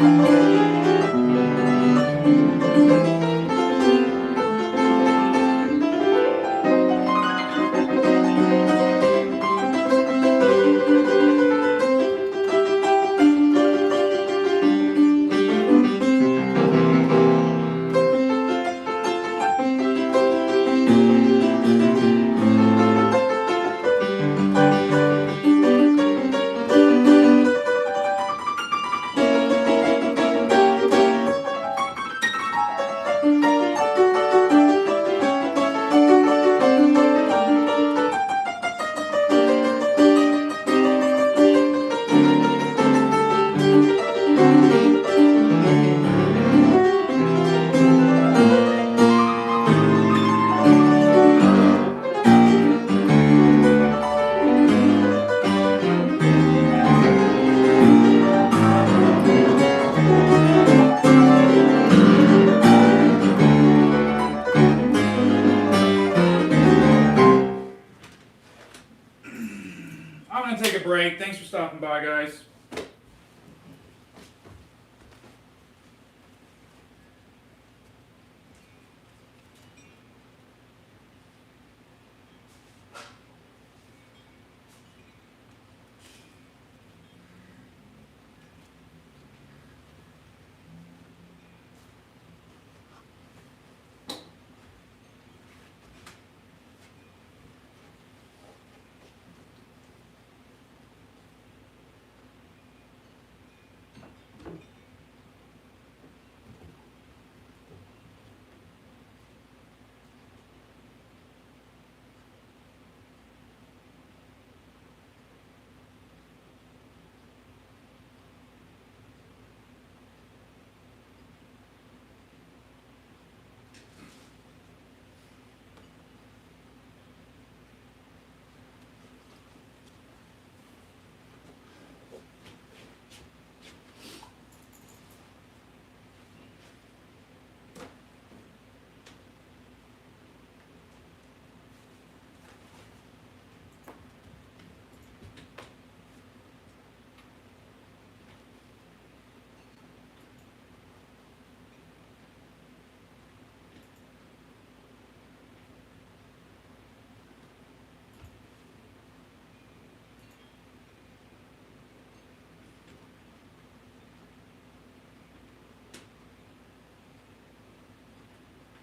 I'm going to take a break. Thanks for stopping by, guys.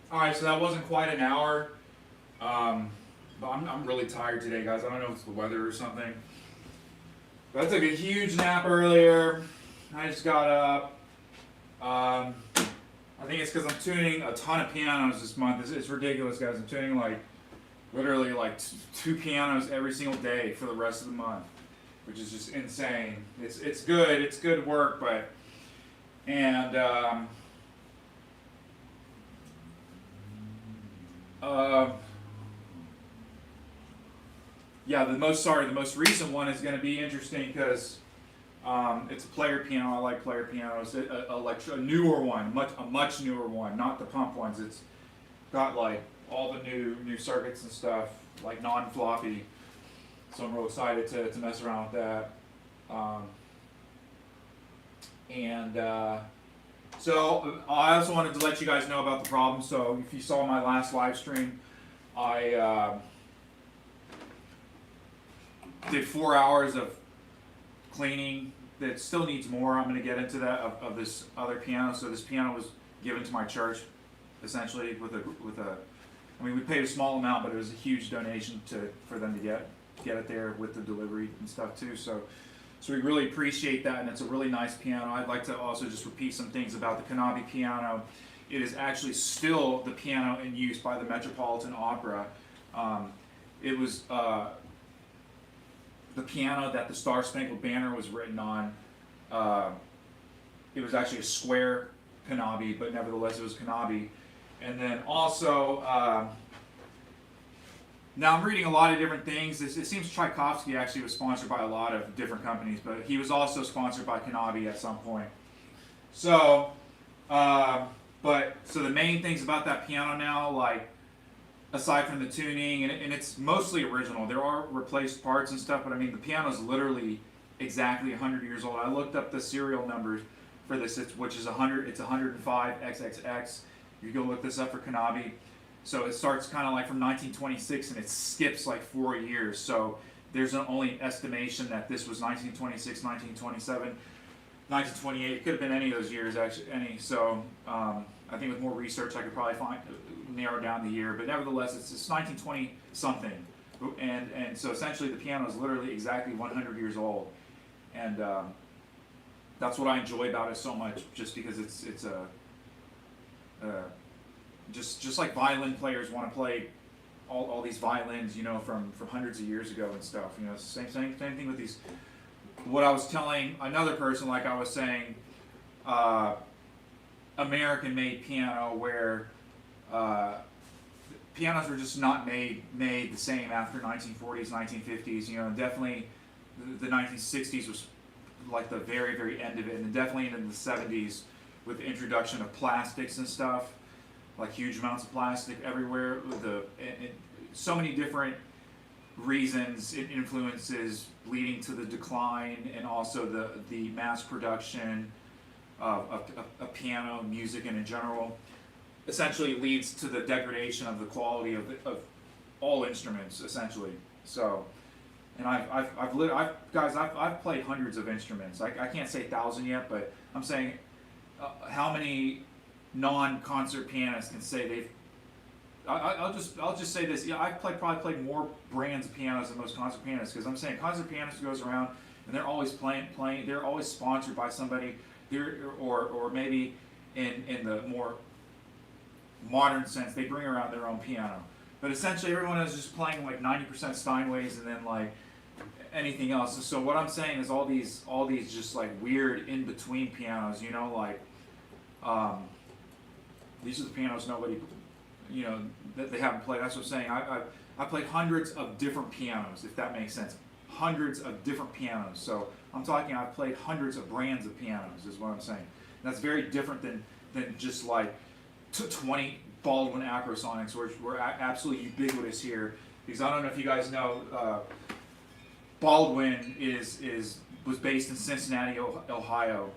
All right, so that wasn't quite an hour. But I'm really tired today, guys. I don't know if it's the weather or something. But I took a huge nap earlier. I just got up. I think it's because I'm tuning a ton of pianos this month. It's ridiculous, guys. I'm tuning literally two pianos every single day for the rest of the month, which is just insane. It's good. It's good work, but yeah, the most recent one is going to be interesting because it's a player piano. I like player pianos. A newer one, a much newer one, not the pump ones. It's got like all the new circuits and stuff, like non-floppy. So I'm real excited to mess around with that. So I also wanted to let you guys know about the problem. So if you saw my last live stream, I did 4 hours of cleaning that still needs more. I'm going to get into that of this other piano. So this piano was given to my church, essentially with a. I mean, we paid a small amount, but it was a huge donation for them to get it there with the delivery and stuff too. So we really appreciate that, and it's a really nice piano. I'd like to also just repeat some things about the Knabe piano. It is actually still the piano in use by the Metropolitan Opera. It was the piano that the Star Spangled Banner was written on. It was actually a square Knabe, but nevertheless it was Knabe. And then also, now I'm reading a lot of different things. It seems Tchaikovsky actually was sponsored by a lot of different companies, but he was also sponsored by Knabe at some point. So, so the main things about that piano now, like aside from the tuning, and it's mostly original. There are replaced parts and stuff, but I mean the piano is literally exactly 100 years old. I looked up the serial numbers for this, which is 100. It's 105 XXX. You go look this up for Kanabi. So it starts kind of like from 1926 and it skips like 4 years. So there's an only estimation that this was 1926, 1927, 1928. It could have been any of those years actually. So I think with more research I could probably narrow down the year. But nevertheless, it's 1920 something. And so essentially the piano is literally exactly 100 years old. And that's what I enjoy about it so much, just because it's just like violin players want to play all these violins, from hundreds of years ago and stuff. Same thing with these. What I was telling another person, like I was saying, American-made piano, where pianos were just not made the same after 1940s, 1950s. Definitely the 1960s was like the very, very end of it, and definitely into the 70s with the introduction of plastics and stuff, like huge amounts of plastic everywhere. So many different reasons, it influences leading to the decline, and also the mass production of piano music, and in general, essentially leads to the degradation of the quality of all instruments, essentially. So, and I've played hundreds of instruments. I can't say 1,000 yet, but I'm saying how many non-concert pianists can say they've. I'll just say this. Yeah, I've probably played more brands of pianos than most concert pianists, because I'm saying concert pianist goes around and they're always playing. They're always sponsored by somebody, or maybe in the more modern sense, they bring around their own piano. But essentially, everyone is just playing like 90% Steinways and then like anything else. So what I'm saying is all these just like weird in between pianos. Like these are the pianos nobody, that they haven't played. That's what I'm saying. I played hundreds of different pianos, if that makes sense. Hundreds of different pianos. So I'm talking, I've played hundreds of brands of pianos, is what I'm saying. And that's very different than just like 20 Baldwin Acrosonics, which were absolutely ubiquitous here. Because I don't know if you guys know, Baldwin was based in Cincinnati, Ohio.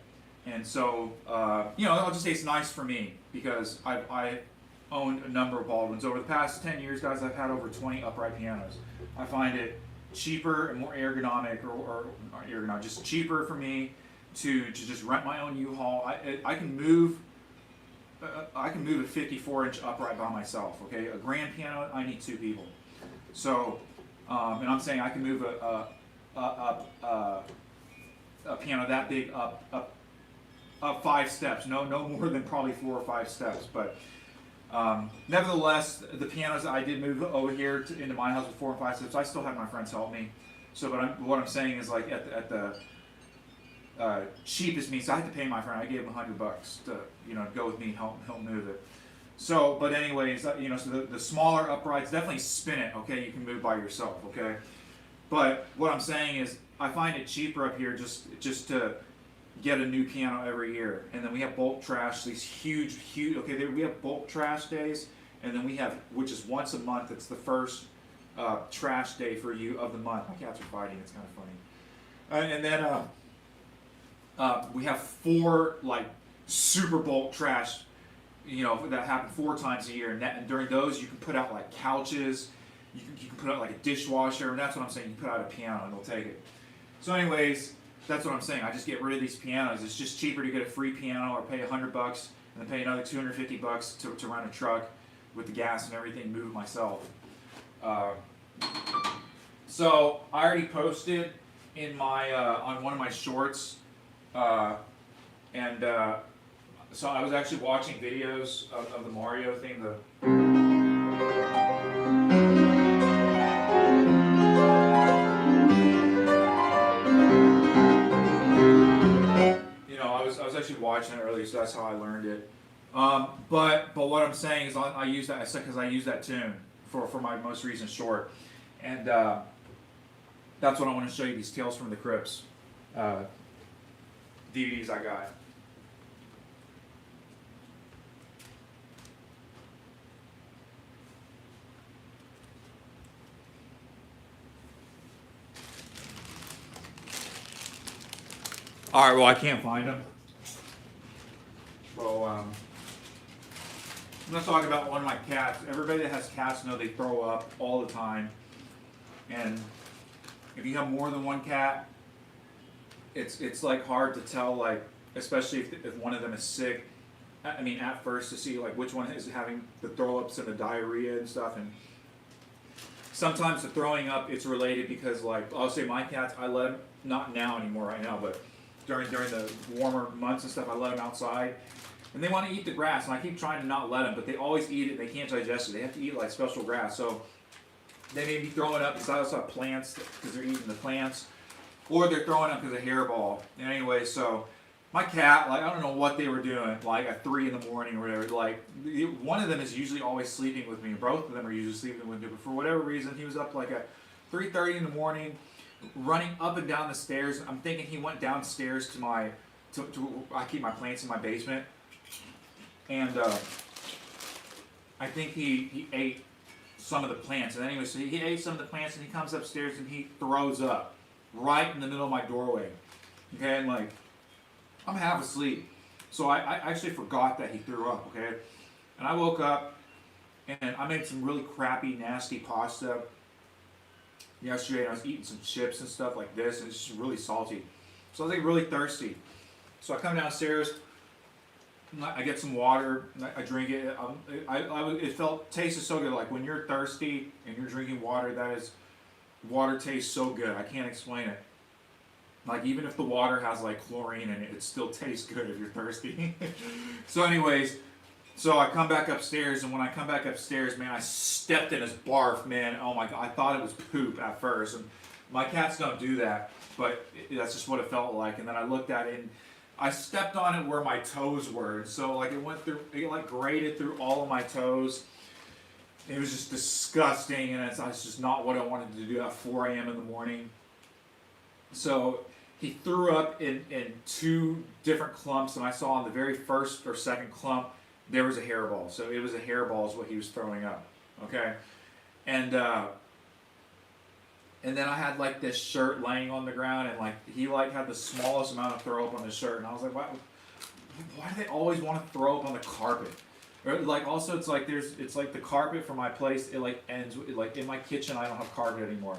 And so, I'll just say it's nice for me, because I owned a number of Baldwins. Over the past 10 years, guys, I've had over 20 upright pianos. I find it cheaper and more ergonomic, or not ergonomic, just cheaper for me to just rent my own U-Haul. I can move a 54-inch upright by myself. Okay, a grand piano, I need 2 people. So, and I'm saying I can move a piano that big up 5 steps. No more than probably 4 or 5 steps. But nevertheless, the pianos that I did move over here into my house with 4 and 5 steps, I still had my friends help me. So, but what I'm saying is, like at the cheapest means, I had to pay my friend. I gave him $100 to go with me and help move it. So, but anyways, so the smaller uprights, definitely spin it. Okay, you can move by yourself. Okay, but what I'm saying is, I find it cheaper up here just to get a new piano every year. And then we have bulk trash, these huge. Okay, we have bulk trash days, and then we have, which is once a month. It's the first trash day for you of the month. My cats are fighting. It's kind of funny. And then we have 4 like super bulk trash, that happen 4 times a year. And during those, you can put out like couches. You can put out like a dishwasher, and that's what I'm saying. You put out a piano, and they'll take it. So, anyways, that's what I'm saying. I just get rid of these pianos. It's just cheaper to get a free piano, or pay $100 and then pay another $250 to rent a truck with the gas and everything, move it myself. So I already posted in my on one of my shorts, and so I was actually watching videos of the Mario thing. I was actually watching it earlier, so that's how I learned it. But what I'm saying is, I use that because I use that tune for my most recent short, and that's what I want to show you. These Tales from the Crypts DVDs I got. All right, well, I can't find them. So I'm going to talk about one of my cats. Everybody that has cats know they throw up all the time. And if you have more than one cat, it's like hard to tell, like, especially if one of them is sick. I mean, at first, to see like which one is having the throw ups and the diarrhea and stuff. And sometimes the throwing up, it's related because, like, I'll say my cats, I let them, not now anymore right now, but during the warmer months and stuff, I let them outside. And they want to eat the grass, and I keep trying to not let them, but they always eat it. They can't digest it. They have to eat like special grass. So they may be throwing up because I also have plants because they're eating the plants, or they're throwing up because of hairball. And anyway, so my cat, like, I don't know what they were doing, like at 3 in the morning or whatever. Like, one of them is usually always sleeping with me. Both of them are usually sleeping with me. But for whatever reason, he was up like at 3:30 in the morning, running up and down the stairs. I'm thinking he went downstairs to my, I keep my plants in my basement. And I think he ate some of the plants. And anyway, so he ate some of the plants, and he comes upstairs and he throws up right in the middle of my doorway. Okay, and like, I'm half asleep. So I actually forgot that he threw up, okay? And I woke up, and I made some really crappy, nasty pasta yesterday, and I was eating some chips and stuff like this, and it's just really salty. So I was like really thirsty. So I come downstairs, I get some water, I drink it. It tasted so good. Like when you're thirsty and you're drinking water, water tastes so good. I can't explain it. Like even if the water has like chlorine in it, it still tastes good if you're thirsty. So anyways, so I come back upstairs, and when I come back upstairs, man, I stepped in his barf, man. Oh my God, I thought it was poop at first. And my cats don't do that, but that's just what it felt like. And then I looked at it, and I stepped on it where my toes were. So like it like grated through all of my toes. It was just disgusting, and it's just not what I wanted to do at 4 a.m. in the morning. So he threw up in 2 different clumps, and I saw on the very first or second clump, there was a hairball. So it was a hairball is what he was throwing up, okay? And then I had like this shirt laying on the ground, and like he like had the smallest amount of throw up on the shirt, and I was like, why do they always want to throw up on the carpet? Or like also it's like the carpet for my place, it like ends like in my kitchen I don't have carpet anymore,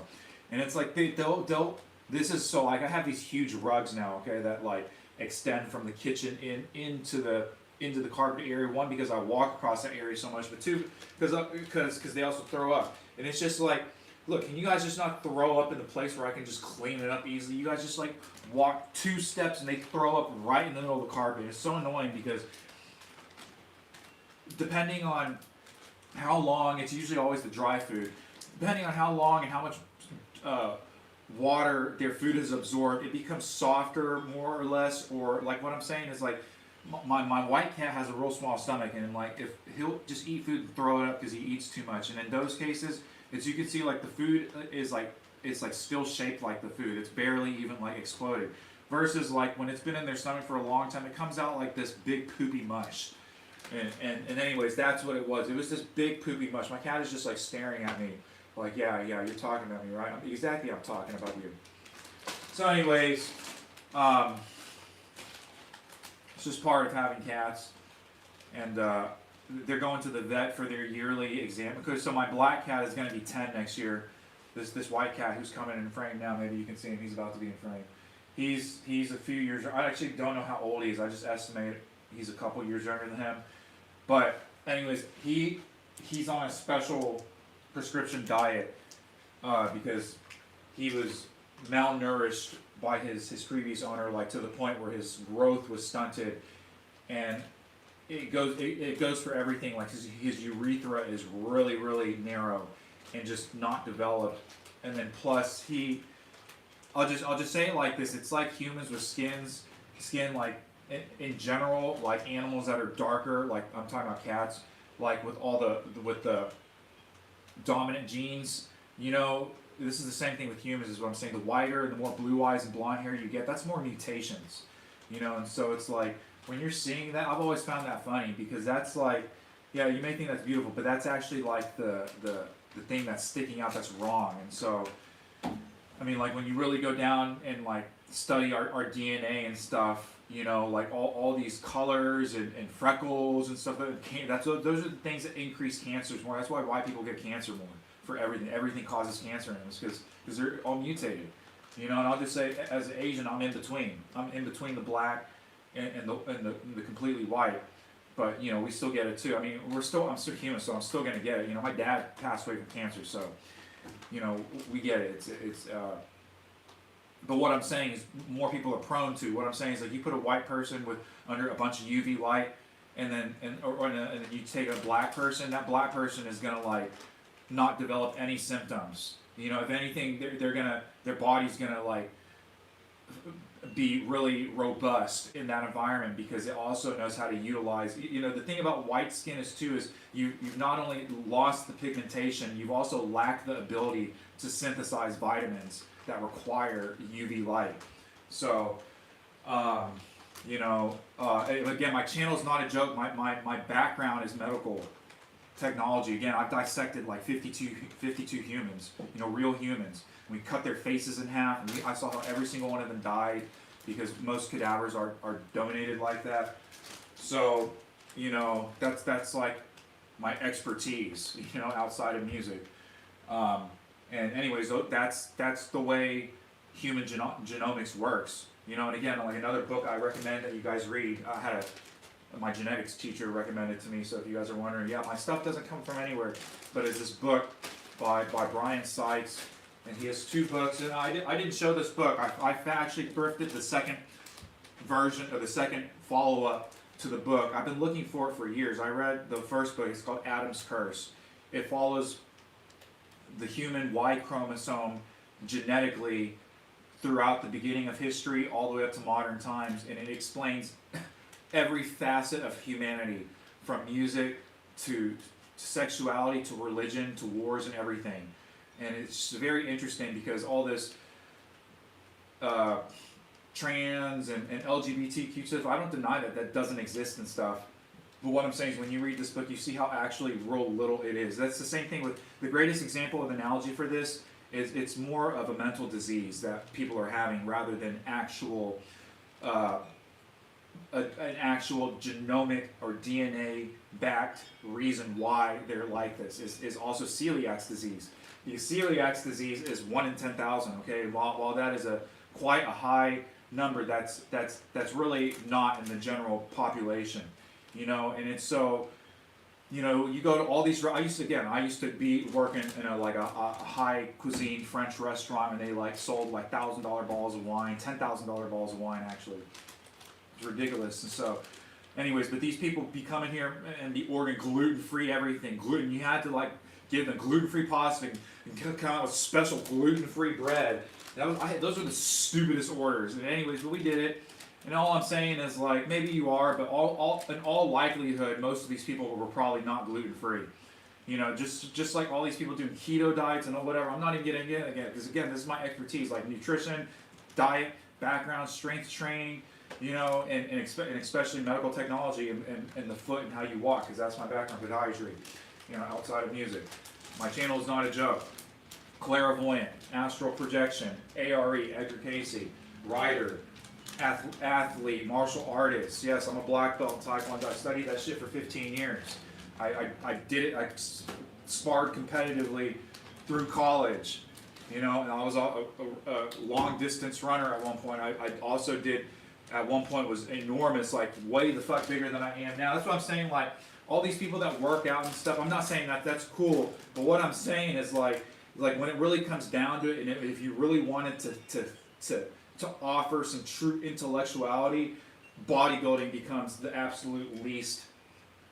and it's like they'll this is so like I have these huge rugs now, okay, that like extend from the kitchen into the carpet area. One, because I walk across that area so much, but two, because they also throw up, and it's just like, look, can you guys just not throw up in the place where I can just clean it up easily? You guys just like walk 2 steps and they throw up right in the middle of the carpet. It's so annoying because depending on how long, it's usually always the dry food. Depending on how long and how much water their food has absorbed, it becomes softer more or less. Or like what I'm saying is like my white cat has a real small stomach, and like if he'll just eat food and throw it up because he eats too much. And in those cases, as you can see, like the food is like, it's like still shaped like the food. It's barely even like exploded. Versus like when it's been in their stomach for a long time, it comes out like this big poopy mush. And anyways, that's what it was. It was this big poopy mush. My cat is just like staring at me like, yeah, you're talking about me, right? Exactly, I'm talking about you. So anyways, it's just part of having cats. And they're going to the vet for their yearly exam. Because so my black cat is going to be 10 next year. This white cat who's coming in frame now, maybe you can see him. He's about to be in frame. He's a few years. I actually don't know how old he is. I just estimate he's a couple years younger than him. But anyways, he's on a special prescription diet because he was malnourished by his previous owner, like to the point where his growth was stunted, and it goes for everything. Like his urethra is really, really narrow and just not developed. And then plus I'll just say it like this: it's like humans with skin like in general, like animals that are darker. Like I'm talking about cats, like with the dominant genes. You know, this is the same thing with humans. Is what I'm saying. The whiter, the more blue eyes and blonde hair you get, that's more mutations. You know, and so it's like when you're seeing that, I've always found that funny because that's like, yeah, you may think that's beautiful, but that's actually like the thing that's sticking out that's wrong. And so, I mean, like when you really go down and like study our DNA and stuff, you know, like all these colors and freckles and stuff. Those are the things that increase cancers more. That's why white people get cancer more for everything. Everything causes cancer in them because they're all mutated. You know, and I'll just say, as an Asian, I'm in between. I'm in between the black and the completely white. But you know, we still get it too. I mean, I'm still human, so I'm still gonna get it. You know, my dad passed away from cancer, so you know, we get it. But what I'm saying is, more people are prone to. What I'm saying is, like, you put a white person with under a bunch of UV light, and then you take a black person. That black person is gonna like not develop any symptoms. You know, if anything, their body's gonna like be really robust in that environment because it also knows how to utilize. You know, the thing about white skin is you've not only lost the pigmentation, you've also lacked the ability to synthesize vitamins that require UV light. So, you know, again, my channel is not a joke. My background is medical technology. Again, I've dissected like 52 humans, you know, real humans. We cut their faces in half, and I saw how every single one of them died because most cadavers are donated like that. So, you know, that's like my expertise, you know, outside of music. And anyways, that's the way human genomics works. You know, and again, like another book I recommend that you guys read. My genetics teacher recommended to me. So if you guys are wondering, yeah, my stuff doesn't come from anywhere, but it's this book by Brian Sykes, and he has 2 books. And I didn't show this book. I actually thrifted the second version or the second follow-up to the book. I've been looking for it for years. I read the first book. It's called Adam's Curse. It follows the human Y chromosome genetically throughout the beginning of history all the way up to modern times, and it explains every facet of humanity, from music to sexuality to religion to wars and everything. And it's very interesting because all this trans and LGBTQ stuff, I don't deny that doesn't exist and stuff. But what I'm saying is, when you read this book, you see how actually real little it is. That's the same thing with the greatest example of analogy for this is it's more of a mental disease that people are having rather than actual an actual genomic or DNA backed reason why they're like this is also celiac disease. Because celiac disease is 1 in 10,000. Okay, while that is quite a high number, that's really not in the general population. You know, and it's so, you know, you go to all these. I used to be working in a high cuisine French restaurant, and they like sold like $1,000 bottles of wine, $10,000 bottles of wine actually. It's ridiculous. And so, anyways, but these people be coming here and be ordering gluten-free everything. Gluten, you had to like give them gluten-free pasta and come out with special gluten-free bread. Those are the stupidest orders. And anyways, but we did it. And all I'm saying is, like, maybe you are, but in all likelihood, most of these people were probably not gluten-free. You know, just like all these people doing keto diets and whatever. I'm not even getting into it again, because again, this is my expertise, like nutrition, diet, background, strength training, you know, and especially medical technology and the foot and how you walk, because that's my background, podiatry, you know, outside of music. My channel is not a joke. Clairvoyant, astral projection, ARE, Edgar Casey, writer, athlete, martial artist. Yes, I'm a black belt in Taekwondo. I studied that shit for 15 years. I did it. I sparred competitively through college, you know, and I was a long distance runner at one point. I also did, at one point, was enormous, like way the fuck bigger than I am now. That's what I'm saying. Like all these people that work out and stuff. I'm not saying that that's cool, but what I'm saying is like when it really comes down to it, and if you really wanted to offer some true intellectuality, bodybuilding becomes the absolute least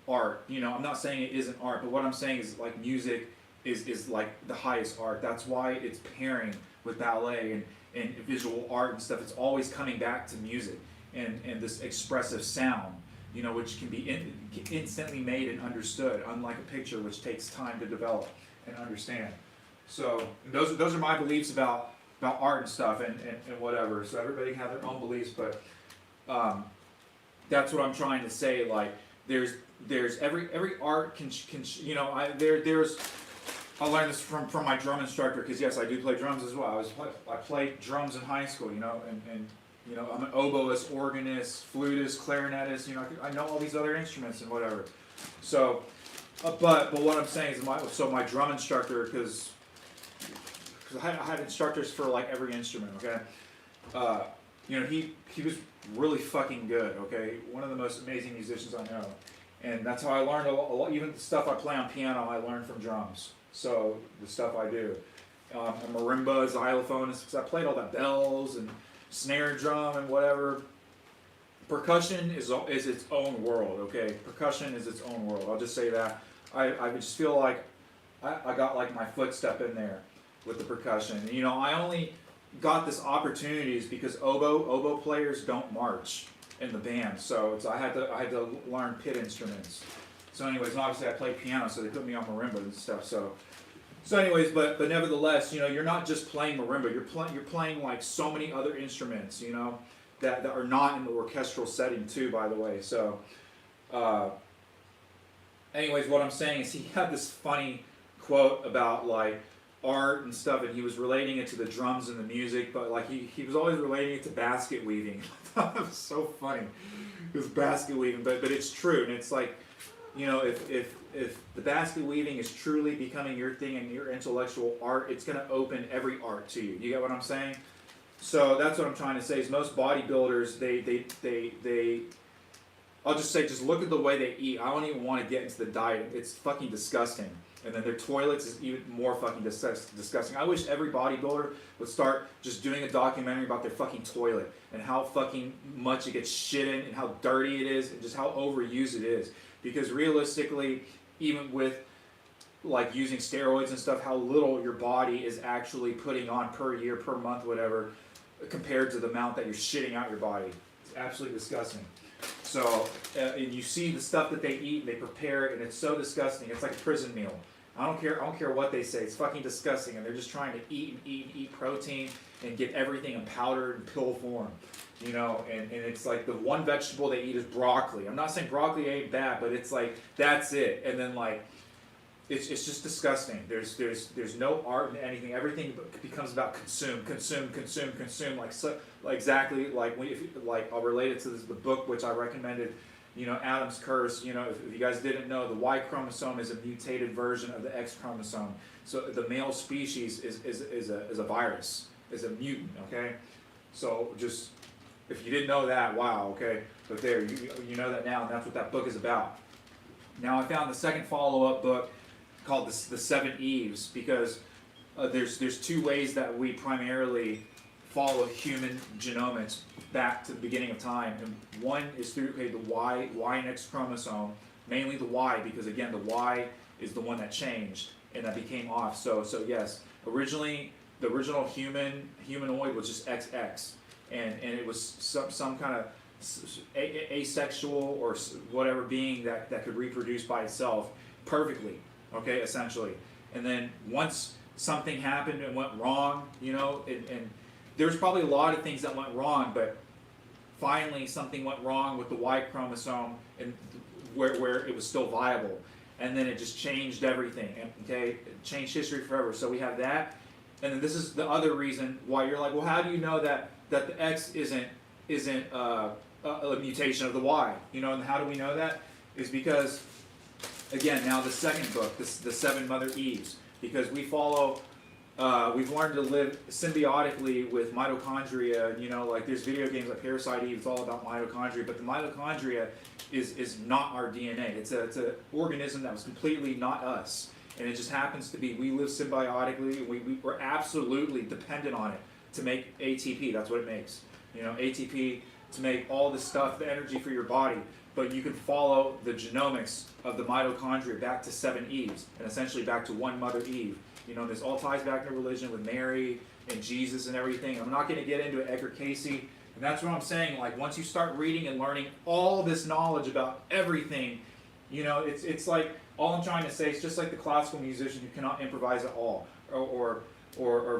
art. You know, I'm not saying it isn't art, but what I'm saying is like music is like the highest art. That's why it's pairing with ballet and visual art and stuff. It's always coming back to music and this expressive sound, you know, which can be instantly made and understood, unlike a picture which takes time to develop and understand. So those are my beliefs about art and stuff and whatever. So everybody can have their own beliefs, but that's what I'm trying to say. Like there's every art can you know, I learned this from my drum instructor, because yes, I do play drums as well. I played drums in high school, you know, and You know, I'm an oboist, organist, flutist, clarinetist. You know, I know all these other instruments and whatever. So, but what I'm saying is my drum instructor, because I had instructors for like every instrument. Okay, you know, he was really fucking good. Okay, one of the most amazing musicians I know, and that's how I learned a lot. Even the stuff I play on piano, I learned from drums. So the stuff I do, a marimba, xylophone, because I played all that bells and snare drum and whatever. Percussion is its own world, okay? Percussion is its own world. I'll just say that. I just feel like I got like my footstep in there with the percussion. And, you know, I only got this opportunities because oboe players don't march in the band, so I had to learn pit instruments. So anyways, and obviously I play piano, so they put me on marimba and stuff. So anyways, but nevertheless, you know, you're not just playing marimba. You're playing like so many other instruments, you know, that are not in the orchestral setting too, by the way. So, anyways, what I'm saying is he had this funny quote about like art and stuff, and he was relating it to the drums and the music, but like he was always relating it to basket weaving. I thought it was so funny. It was basket weaving, but it's true, and it's like, you know, if the basket weaving is truly becoming your thing and your intellectual art, it's going to open every art to you. You get what I'm saying? So that's what I'm trying to say is most bodybuilders, they I'll just say, just look at the way they eat. I don't even want to get into the diet. It's fucking disgusting. And then their toilets is even more fucking disgusting. I wish every bodybuilder would start just doing a documentary about their fucking toilet and how fucking much it gets shit in and how dirty it is and just how overused it is. Because realistically, even with like using steroids and stuff, how little your body is actually putting on per year, per month, whatever, compared to the amount that you're shitting out your body. It's absolutely disgusting. So, and you see the stuff that they eat, and they prepare it, and it's so disgusting. It's like a prison meal. I don't care what they say. It's fucking disgusting, and they're just trying to eat protein and get everything in powder and pill form. You know, and it's like the one vegetable they eat is broccoli. I'm not saying broccoli ain't bad, but it's like, that's it. And then like, it's just disgusting. There's no art in anything. Everything becomes about consume. Like exactly like I'll relate it to the book which I recommended. You know, Adam's Curse. You know, if you guys didn't know, the Y chromosome is a mutated version of the X chromosome. So the male species is a virus, is a mutant. Okay, so just if you didn't know that, wow. Okay, but there you know that now, and that's what that book is about. Now I found the second follow-up book called the Seven Eves, because there's two ways that we primarily follow human genomics back to the beginning of time, and one is through the Y and X chromosome, mainly the Y, because again the Y is the one that changed and that became off. So yes, originally the original humanoid was just XX, and it was some kind of asexual or whatever being that could reproduce by itself perfectly. Okay, essentially. And then once something happened and went wrong, you know, and there's probably a lot of things that went wrong, but finally something went wrong with the Y chromosome and where it was still viable. And then it just changed everything, okay? It changed history forever. So we have that. And then this is the other reason why you're like, well, how do you know that the X isn't a mutation of the Y? You know, and how do we know that? Is because, again, now the second book, the Seven Mother Eves, because we follow, we've learned to live symbiotically with mitochondria. You know, like there's video games like Parasite Eve, it's all about mitochondria, but the mitochondria is not our DNA. It's an organism that was completely not us, and it just happens to be, we live symbiotically, we're absolutely dependent on it to make ATP. That's what it makes. You know, ATP to make all this stuff, the energy for your body. But you can follow the genomics of the mitochondria back to seven Eves, and essentially back to one Mother Eve. You know, this all ties back to religion with Mary and Jesus and everything. I'm not going to get into it, Edgar Casey, and that's what I'm saying. Like, once you start reading and learning all this knowledge about everything, you know, it's like, all I'm trying to say is just like the classical musician who cannot improvise at all, or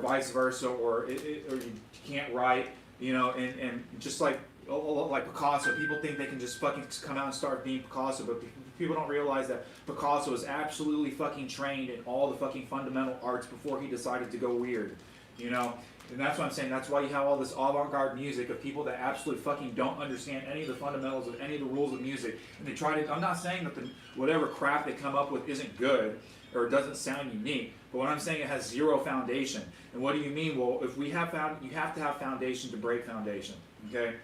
vice versa, or you can't write, you know, and just like Picasso, people think they can just fucking come out and start being Picasso, but people don't realize that Picasso is absolutely fucking trained in all the fucking fundamental arts before he decided to go weird, you know. And that's what I'm saying. That's why you have all this avant-garde music of people that absolutely fucking don't understand any of the fundamentals of any of the rules of music. And they try to, I'm not saying that whatever crap they come up with isn't good or doesn't sound unique. But what I'm saying, it has zero foundation. And what do you mean? Well, if we have you have to have foundation to break foundation. Okay?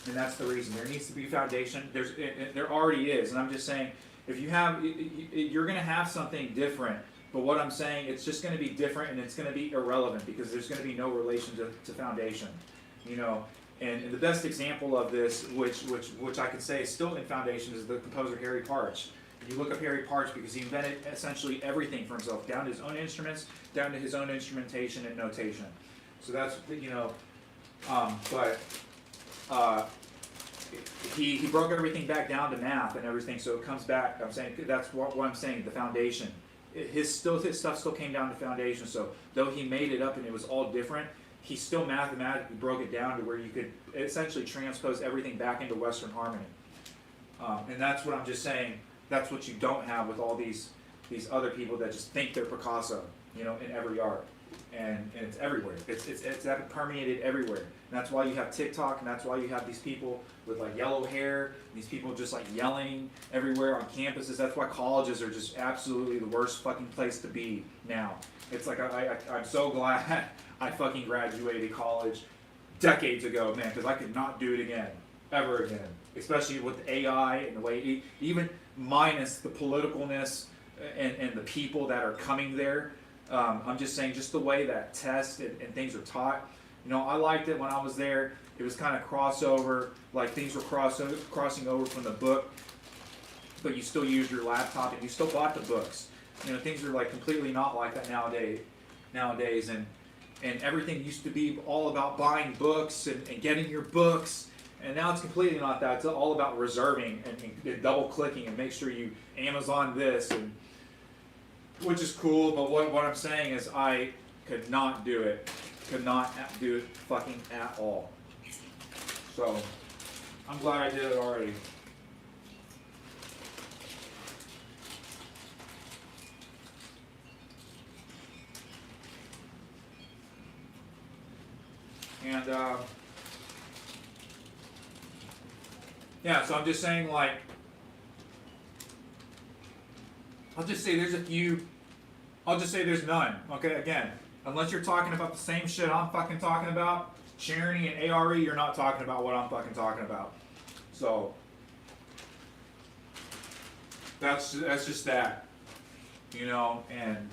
And that's the reason. There needs to be foundation. There already is. And I'm just saying, if you have, you're going to have something different. But what I'm saying, it's just going to be different, and it's going to be irrelevant because there's going to be no relation to foundation, you know. And the best example of this, which I could say is still in foundation, is the composer Harry Partch. And you look up Harry Partch because he invented essentially everything for himself, down to his own instruments, down to his own instrumentation and notation. So that's, you know, he broke everything back down to math and everything. So it comes back. I'm saying that's what I'm saying. The foundation. His stuff still came down to foundation. So though he made it up and it was all different, he still mathematically broke it down to where you could essentially transpose everything back into Western harmony. And that's what I'm just saying. That's what you don't have with all these other people that just think they're Picasso, you know, in every art. And it's everywhere. It's permeated everywhere. And that's why you have TikTok, and that's why you have these people with like yellow hair, these people just like yelling everywhere on campuses. That's why colleges are just absolutely the worst fucking place to be now. It's like I'm so glad I fucking graduated college decades ago, man, because I could not do it again, ever again. Especially with AI and the way, even minus the politicalness and the people that are coming there. I'm just saying, just the way that tests and things are taught. You know, I liked it when I was there. It was kind of crossover, like things were crossing over from the book, but you still used your laptop and you still bought the books. You know, things are like completely not like that nowadays, and everything used to be all about buying books and getting your books, and now it's completely not that. It's all about reserving and double clicking and make sure you Amazon this, and which is cool, but what I'm saying is I could not do it. Could not do it fucking at all. So, I'm glad I did it already. And, yeah, so I'm just saying, like, I'll just say there's none, okay, again. Unless you're talking about the same shit I'm fucking talking about, Charity and ARE, you're not talking about what I'm fucking talking about. So, that's just that, you know, and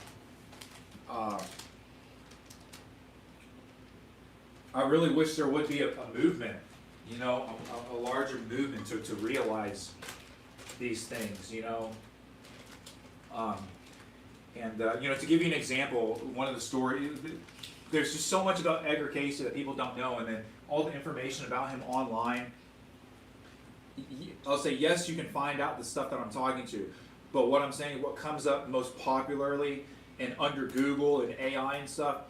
I really wish there would be a movement, you know, a larger movement to realize these things, you know. You know, to give you an example, one of the stories, there's just so much about Edgar Cayce that people don't know, and then all the information about him online. I'll say, yes, you can find out the stuff that I'm talking to, but what I'm saying, what comes up most popularly and under Google and AI and stuff,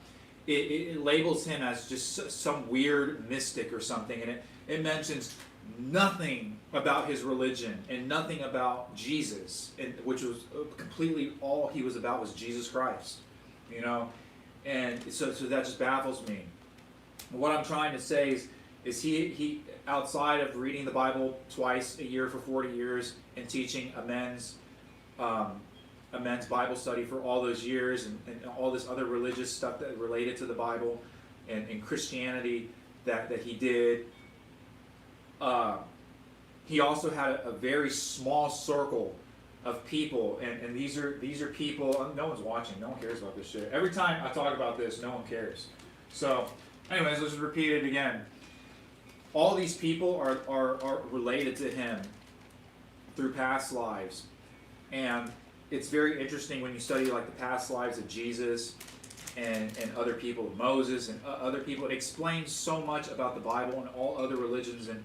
it labels him as just some weird mystic or something, and it mentions nothing about his religion and nothing about Jesus, which was completely all he was about was Jesus Christ, you know, and so that just baffles me. What I'm trying to say is he outside of reading the Bible twice a year for 40 years and teaching a men's Bible study for all those years and all this other religious stuff that related to the Bible and Christianity that he did. He also had a very small circle of people, and these are people. No one's watching. No one cares about this shit. Every time I talk about this, no one cares. So, anyways, let's just repeat it again. All these people are related to him through past lives, and it's very interesting when you study like the past lives of Jesus and other people, Moses and other people. It explains so much about the Bible and all other religions, and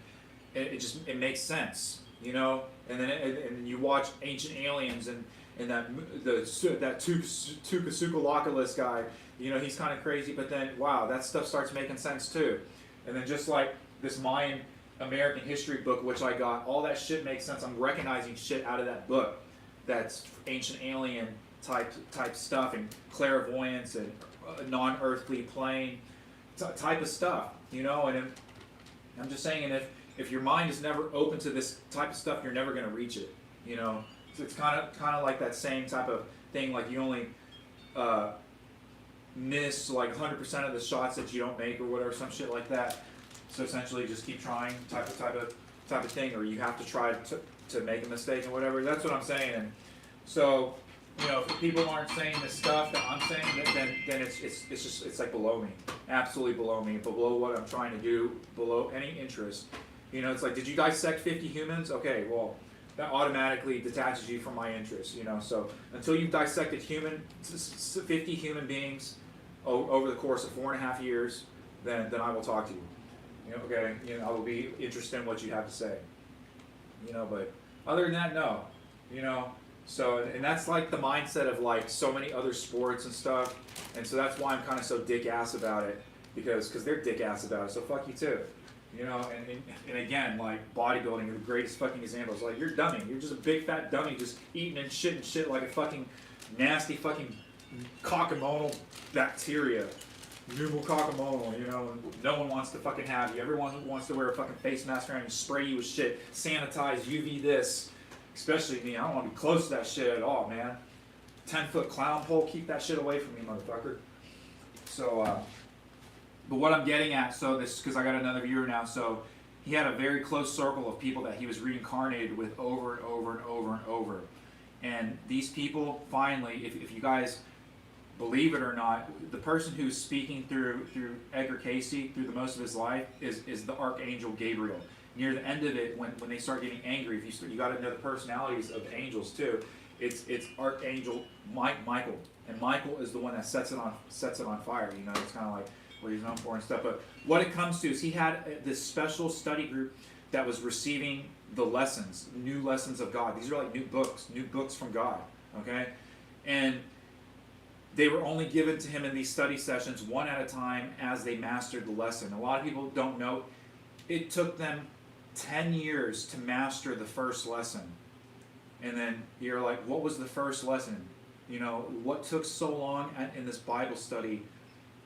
it makes sense, you know. And then you watch Ancient Aliens and that Tukasukalakalis guy, you know, he's kind of crazy, but then wow, that stuff starts making sense too. And then just like this Mayan American history book, which I got, all that shit makes sense. I'm recognizing shit out of that book. That's ancient alien type stuff and clairvoyance and non-earthly plane type of stuff, you know. And I'm just saying, and if your mind is never open to this type of stuff, you're never going to reach it, you know. So it's kind of like that same type of thing, like you only miss like 100% of the shots that you don't make or whatever, some shit like that. So essentially, just keep trying, type of thing, or you have to try to make a mistake and whatever. That's what I'm saying. And so, you know, if people aren't saying the stuff that I'm saying, then it's like below me, absolutely below me, below what I'm trying to do, below any interest. You know, it's like, did you dissect 50 humans? Okay, well, that automatically detaches you from my interest. You know, so until you've dissected 50 human beings over the course of 4.5 years, then I will talk to you. You know, okay, you know, I will be interested in what you have to say. You know, but other than that, no. You know, so, and that's like the mindset of like so many other sports and stuff, and so that's why I'm kind of so dick ass about it, because they're dick ass about it. So fuck you too. You know, and again, like bodybuilding, the greatest fucking example is like, you're a dummy. You're just a big fat dummy, just eating and shit like a fucking nasty fucking cockamonal bacteria. Pneumococcal, you know, and no one wants to fucking have you. Everyone wants to wear a fucking face mask around you, spray you with shit, sanitize, UV this. Especially me, I don't want to be close to that shit at all, man. 10-foot clown pole, keep that shit away from me, motherfucker. So, but what I'm getting at, so this, because I got another viewer now, so he had a very close circle of people that he was reincarnated with over and over and over and over. And these people, finally, if you guys believe it or not, the person who's speaking through Edgar Casey through the most of his life is the Archangel Gabriel. Near the end of it, when they start getting angry, if you got to know the personalities of the angels too. It's Archangel Michael, and Michael is the one that sets it on fire. You know, it's kind of like what he's known for and stuff. But what it comes to is he had this special study group that was receiving the lessons, new lessons of God. These are like new books from God. Okay, and they were only given to him in these study sessions one at a time as they mastered the lesson. A lot of people don't know it took them 10 years to master the first lesson. And then you're like, what was the first lesson? You know, what took so long in this Bible study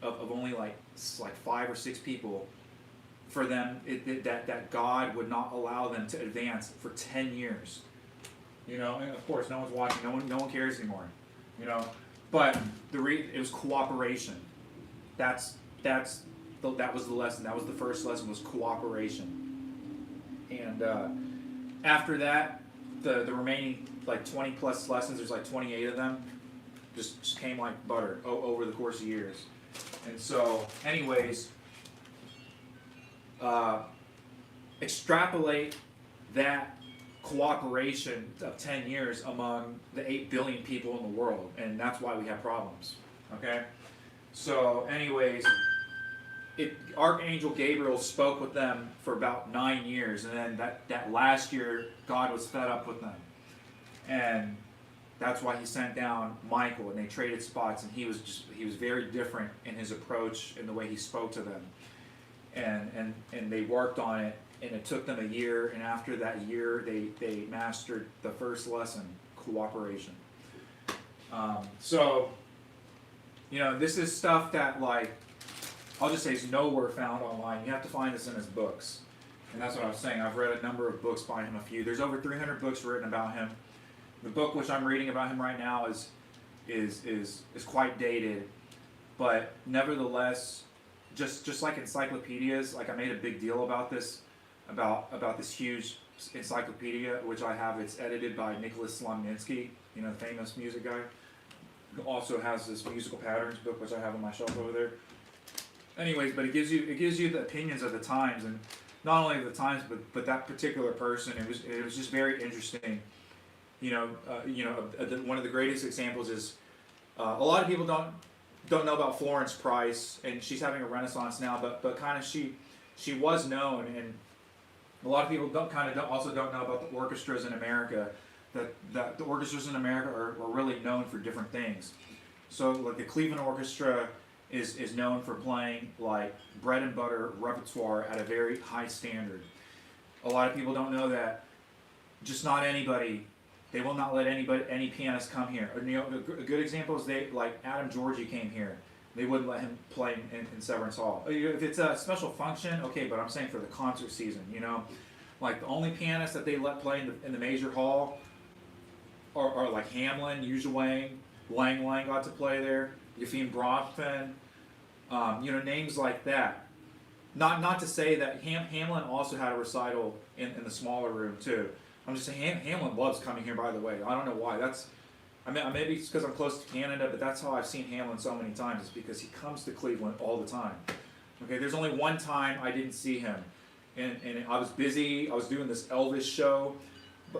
of only like 5 or 6 people for them that God would not allow them to advance for 10 years? You know, and of course, no one's watching. No one cares anymore. You know, but it was cooperation. That was the lesson. That was the first lesson, was cooperation. And after that, the remaining like 20 plus lessons, there's like 28 of them, just came like butter over the course of years. And so, anyways, extrapolate that cooperation of 10 years among the 8 billion people in the world, and that's why we have problems. Okay? So, anyways, Archangel Gabriel spoke with them for about 9 years, and then that last year, God was fed up with them. And that's why he sent down Michael, and they traded spots, and he was very different in his approach and the way he spoke to them. And they worked on it, and it took them a year, and after that year, they mastered the first lesson, cooperation. So, you know, this is stuff that, like, I'll just say is nowhere found online. You have to find this in his books. And that's what I was saying. I've read a number of books by him, a few. There's over 300 books written about him. The book which I'm reading about him right now is quite dated, but nevertheless, just like encyclopedias, like I made a big deal about this huge encyclopedia which I have. It's edited by Nicholas Slomninsky, you know, famous music guy. Also has this musical patterns book which I have on my shelf over there. Anyways, but it gives you the opinions of the times, and not only of the times, but that particular person. It was just very interesting. One of the greatest examples is a lot of people don't know about Florence Price, and she's having a renaissance now. But kind of she was known, and a lot of people also don't know about the orchestras in America. That the orchestras in America are really known for different things. So like the Cleveland Orchestra is known for playing like bread and butter repertoire at a very high standard. A lot of people don't know that just not anybody. They will not let any pianist come here. You know, a good example is like Adam Georgi came here. They wouldn't let him play in Severance Hall. If it's a special function, okay, but I'm saying for the concert season, like the only pianists that they let play in the major hall are like Hamlin, Yuja Lang got to play there, Yefim Bronfman, names like that. Not to say that Hamlin also had a recital in the smaller room too. I'm just saying Hamlin loves coming here. By the way, I don't know why. Maybe it's because I'm close to Canada, but that's how I've seen Hamlin so many times. Is because he comes to Cleveland all the time. Okay, there's only one time I didn't see him, and I was busy. I was doing this Elvis show,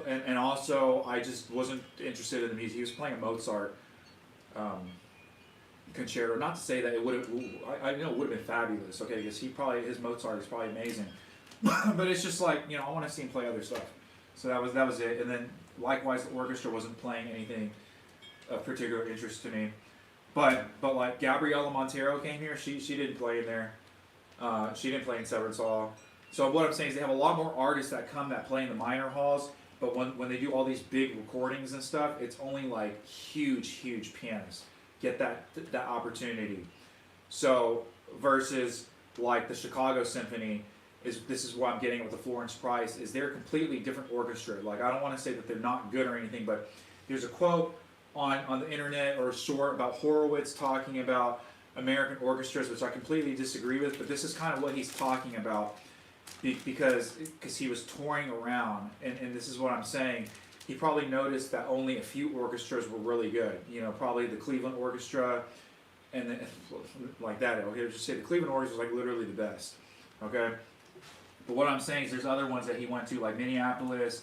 and also I just wasn't interested in the music. He was playing a Mozart concerto. Not to say that it would have. I know it would have been fabulous. Okay, because his Mozart is probably amazing, but it's just like I want to see him play other stuff. So that was it. And then likewise, the orchestra wasn't playing anything of particular interest to me. But like Gabriela Montero came here. She didn't play in there. She didn't play in Severance Hall. So what I'm saying is they have a lot more artists that play in the minor halls. But when they do all these big recordings and stuff, it's only like huge pianists get that opportunity. So versus like the Chicago Symphony, this is what I'm getting with the Florence Price, is they're a completely different orchestra. Like I don't want to say that they're not good or anything, but there's a quote on the internet or a short about Horowitz talking about American orchestras, which I completely disagree with, but this is kind of what he's talking about because he was touring around, and this is what I'm saying. He probably noticed that only a few orchestras were really good. Probably the Cleveland Orchestra, and like that. Okay, just say the Cleveland Orchestra is like literally the best. Okay, but what I'm saying is there's other ones that he went to, like Minneapolis,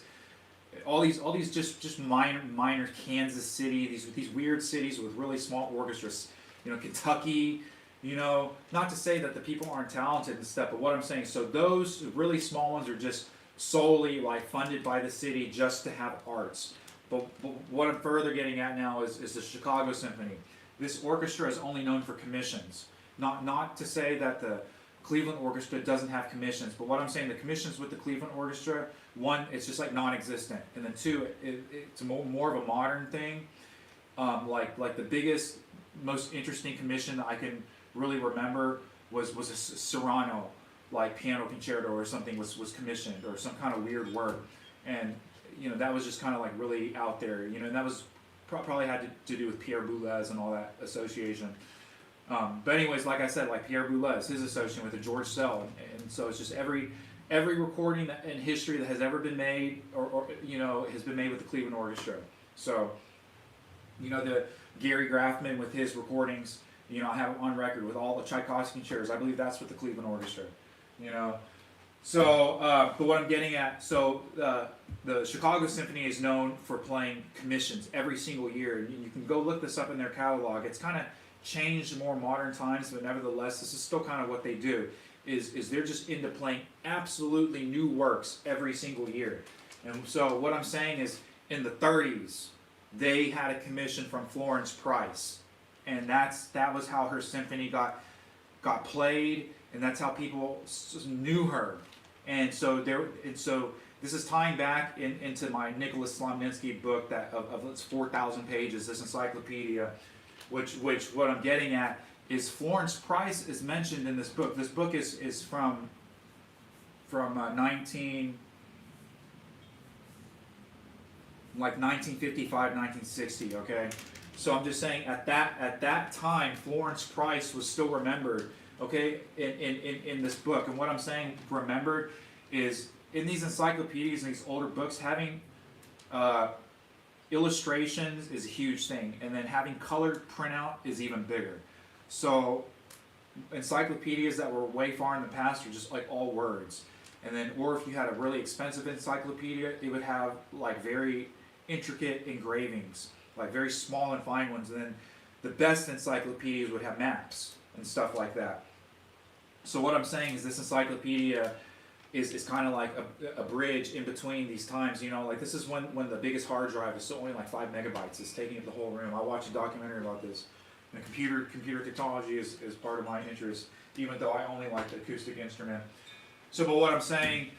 all these just minor Kansas City, these weird cities with really small orchestras. Kentucky. Not to say that the people aren't talented and stuff, but what I'm saying, so those really small ones are just solely like funded by the city just to have arts. But what I'm further getting at now is the Chicago Symphony. This orchestra is only known for commissions. Not to say that the Cleveland Orchestra doesn't have commissions, but what I'm saying, the commissions with the Cleveland Orchestra, one, it's just like non-existent, and then two, it's more of a modern thing. Like the biggest, most interesting commission that I can really remember was a Serrano, like piano concerto or something was commissioned, or some kind of weird work, and that was just kind of like really out there, and that was probably had to do with Pierre Boulez and all that association. But anyways, like I said, like Pierre Boulez, his association with the George Sell, and so it's just every recording in history that has ever been made, or has been made with the Cleveland Orchestra. So, the Gary Graffman with his recordings, I have on record with all the Tchaikovsky concertos. I believe that's with the Cleveland Orchestra. So, but what I'm getting at, so the Chicago Symphony is known for playing commissions every single year. You can go look this up in their catalog. It's kind of changed in more modern times, but nevertheless, this is still kind of what they do. Is they're just into playing absolutely new works every single year. And so what I'm saying is, in the 30s, they had a commission from Florence Price, and that was how her symphony got played, and that's how people knew her. And so this is tying back into my Nicholas Slomninsky book of its 4,000 pages, this encyclopedia, which what I'm getting at is Florence Price is mentioned in this book. This book is from 1955, 1960. Okay, so I'm just saying at that time Florence Price was still remembered. Okay, in this book, and what I'm saying remembered is in these encyclopedias and these older books, having illustrations is a huge thing, and then having colored printout is even bigger. So encyclopedias that were way far in the past are just like all words, and then or if you had a really expensive encyclopedia, it would have like very intricate engravings, like very small and fine ones, and then the best encyclopedias would have maps and stuff like that. So what I'm saying is this encyclopedia is kind of like a bridge in between these times. Like this is when the biggest hard drive is still only like 5 megabytes. It's taking up the whole room. I watched a documentary about this. And computer technology is part of my interest, even though I only like the acoustic instrument. So, but what I'm saying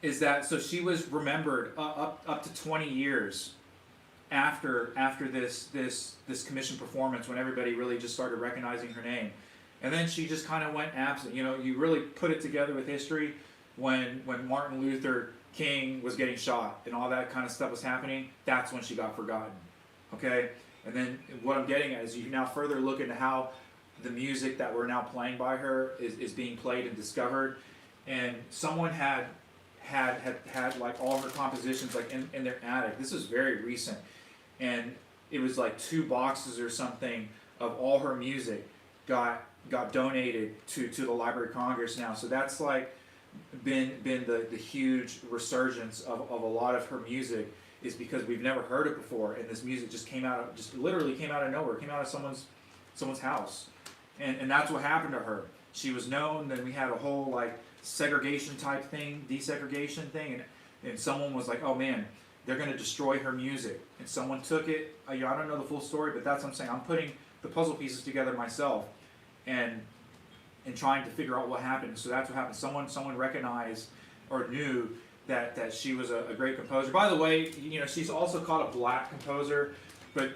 is that, so she was remembered up to 20 years after this commission performance, when everybody really just started recognizing her name, and then she just kind of went absent. You know, you really put it together with history when Martin Luther King was getting shot and all that kind of stuff was happening. That's when she got forgotten. Okay, and then what I'm getting at is you now further look into how the music that we're now playing by her is being played and discovered, and someone had like all of her compositions like in their attic. This is very recent, and it was like 2 boxes or something of all her music got donated to the Library of Congress now. So that's like been the huge resurgence of a lot of her music, is because we've never heard it before, and this music just literally came out of nowhere, came out of someone's house, and that's what happened to her. She was known, then we had a whole like segregation type thing, desegregation thing, and someone was like, oh man, they're going to destroy her music, and someone took it. I don't know the full story, but that's what I'm saying. I'm putting the puzzle pieces together myself, and trying to figure out what happened. So that's what happened. Someone recognized or knew that she was a great composer. By the way, you know, she's also called a black composer, but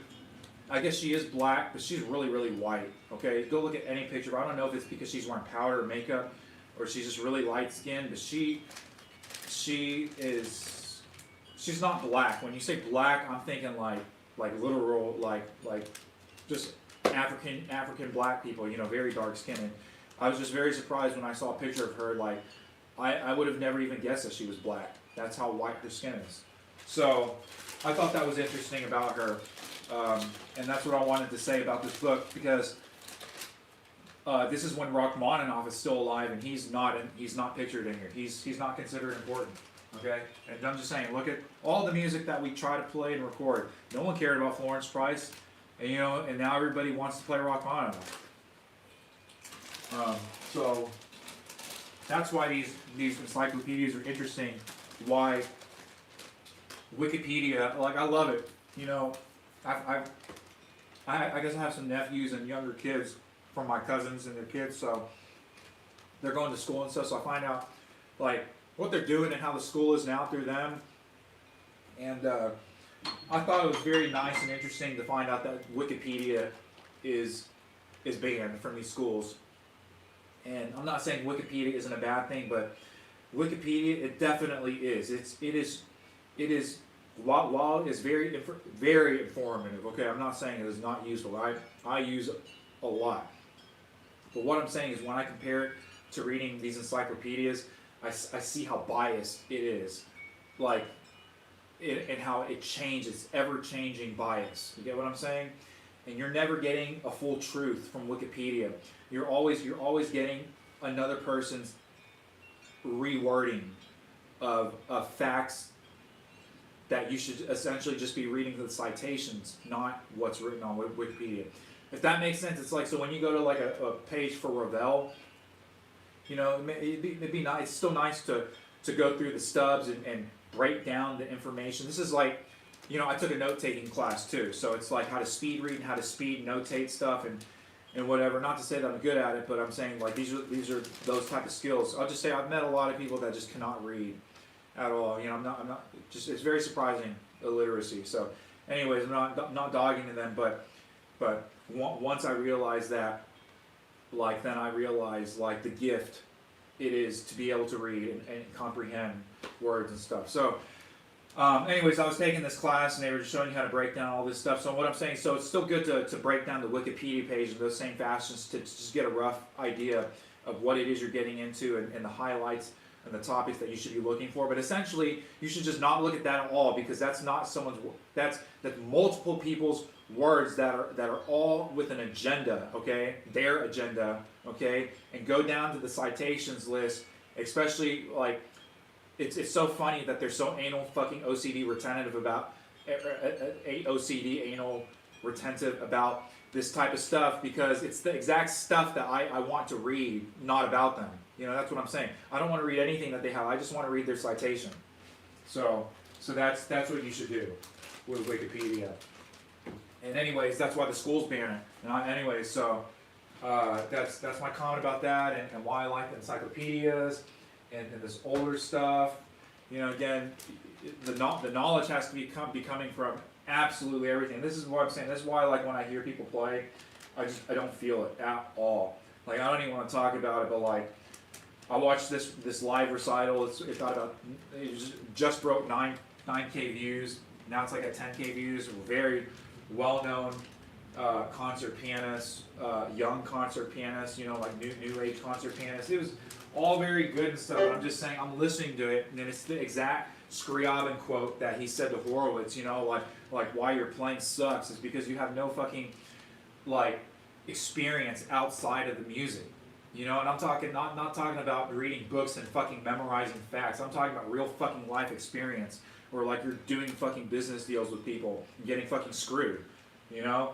I guess she is black, but she's really, really white. Okay, go look at any picture. I don't know if it's because she's wearing powder or makeup, or she's just really light skinned, but she's not black. When you say black, I'm thinking like literal, like just African black people, you know, very dark skinned. And I was just very surprised when I saw a picture of her. Like, I would have never even guessed that she was black. That's how white her skin is. So I thought that was interesting about her, and that's what I wanted to say about this book, because this is when Rachmaninoff is still alive, and he's not pictured in here. He's not considered important. Okay, and I'm just saying, look at all the music that we try to play and record. No one cared about Florence Price, and you know, and now everybody wants to play Rachmaninoff. So that's why these encyclopedias are interesting. Why Wikipedia, like, I love it. You know, I guess I have some nephews and younger kids from my cousins and their kids, so they're going to school and stuff. So I find out like what they're doing and how the school is now through them. And I thought it was very nice and interesting to find out that Wikipedia is banned from these schools. And I'm not saying Wikipedia isn't a bad thing, but Wikipedia, it definitely is. It is while it's very informative. Okay, I'm not saying it is not useful. I use it a lot. But what I'm saying is when I compare it to reading these encyclopedias, I see how biased it is, like, and how it changes, ever-changing bias. You get what I'm saying? And you're never getting a full truth from Wikipedia. You're always getting another person's rewording of facts that you should essentially just be reading the citations, not what's written on Wikipedia. If that makes sense, it's like, so when you go to like a page for Ravel, you know, it'd be nice. It's still nice to go through the stubs and break down the information. This is like, you know, I took a note-taking class too, so it's like how to speed read and how to speed notate stuff and whatever. Not to say that I'm good at it, but I'm saying like these are those type of skills. I'll just say I've met a lot of people that just cannot read at all. You know, I'm not just, it's very surprising illiteracy. So, anyways, I'm not dogging to them, but once I realized that, like, then I realized like the gift it is to be able to read and comprehend words and stuff. So. Anyways, I was taking this class and they were just showing you how to break down all this stuff. So what I'm saying, so it's still good to break down the Wikipedia page in those same fashions to just get a rough idea of what it is you're getting into and the highlights and the topics that you should be looking for. But essentially, you should just not look at that at all, because that's not that's multiple people's words that are all with an agenda, okay? Their agenda, okay? And go down to the citations list, especially like, It's so funny that they're so anal fucking OCD retentive about this type of stuff, because it's the exact stuff that I want to read, not about them. You know, that's what I'm saying. I don't want to read anything that they have. I just want to read their citation. So that's what you should do with Wikipedia. And anyways, that's why the schools ban it. Anyways, so that's my comment about that and why I like the encyclopedias. And this older stuff, you know, again, the knowledge has to be coming from absolutely everything. This is what I'm saying. This is why, like, when I hear people play, I don't feel it at all. Like, I don't even want to talk about it, but like, I watched this live recital. It just broke 9K views. Now it's like at 10K views. Very well known concert pianist, young concert pianist. You know, like new age concert pianist. It was all very good and stuff. But I'm just saying, I'm listening to it, and then it's the exact Scriabin quote that he said to Horowitz. You know, like why your playing sucks is because you have no fucking like experience outside of the music. You know, and I'm talking not talking about reading books and fucking memorizing facts. I'm talking about real fucking life experience, where like you're doing fucking business deals with people and getting fucking screwed. You know,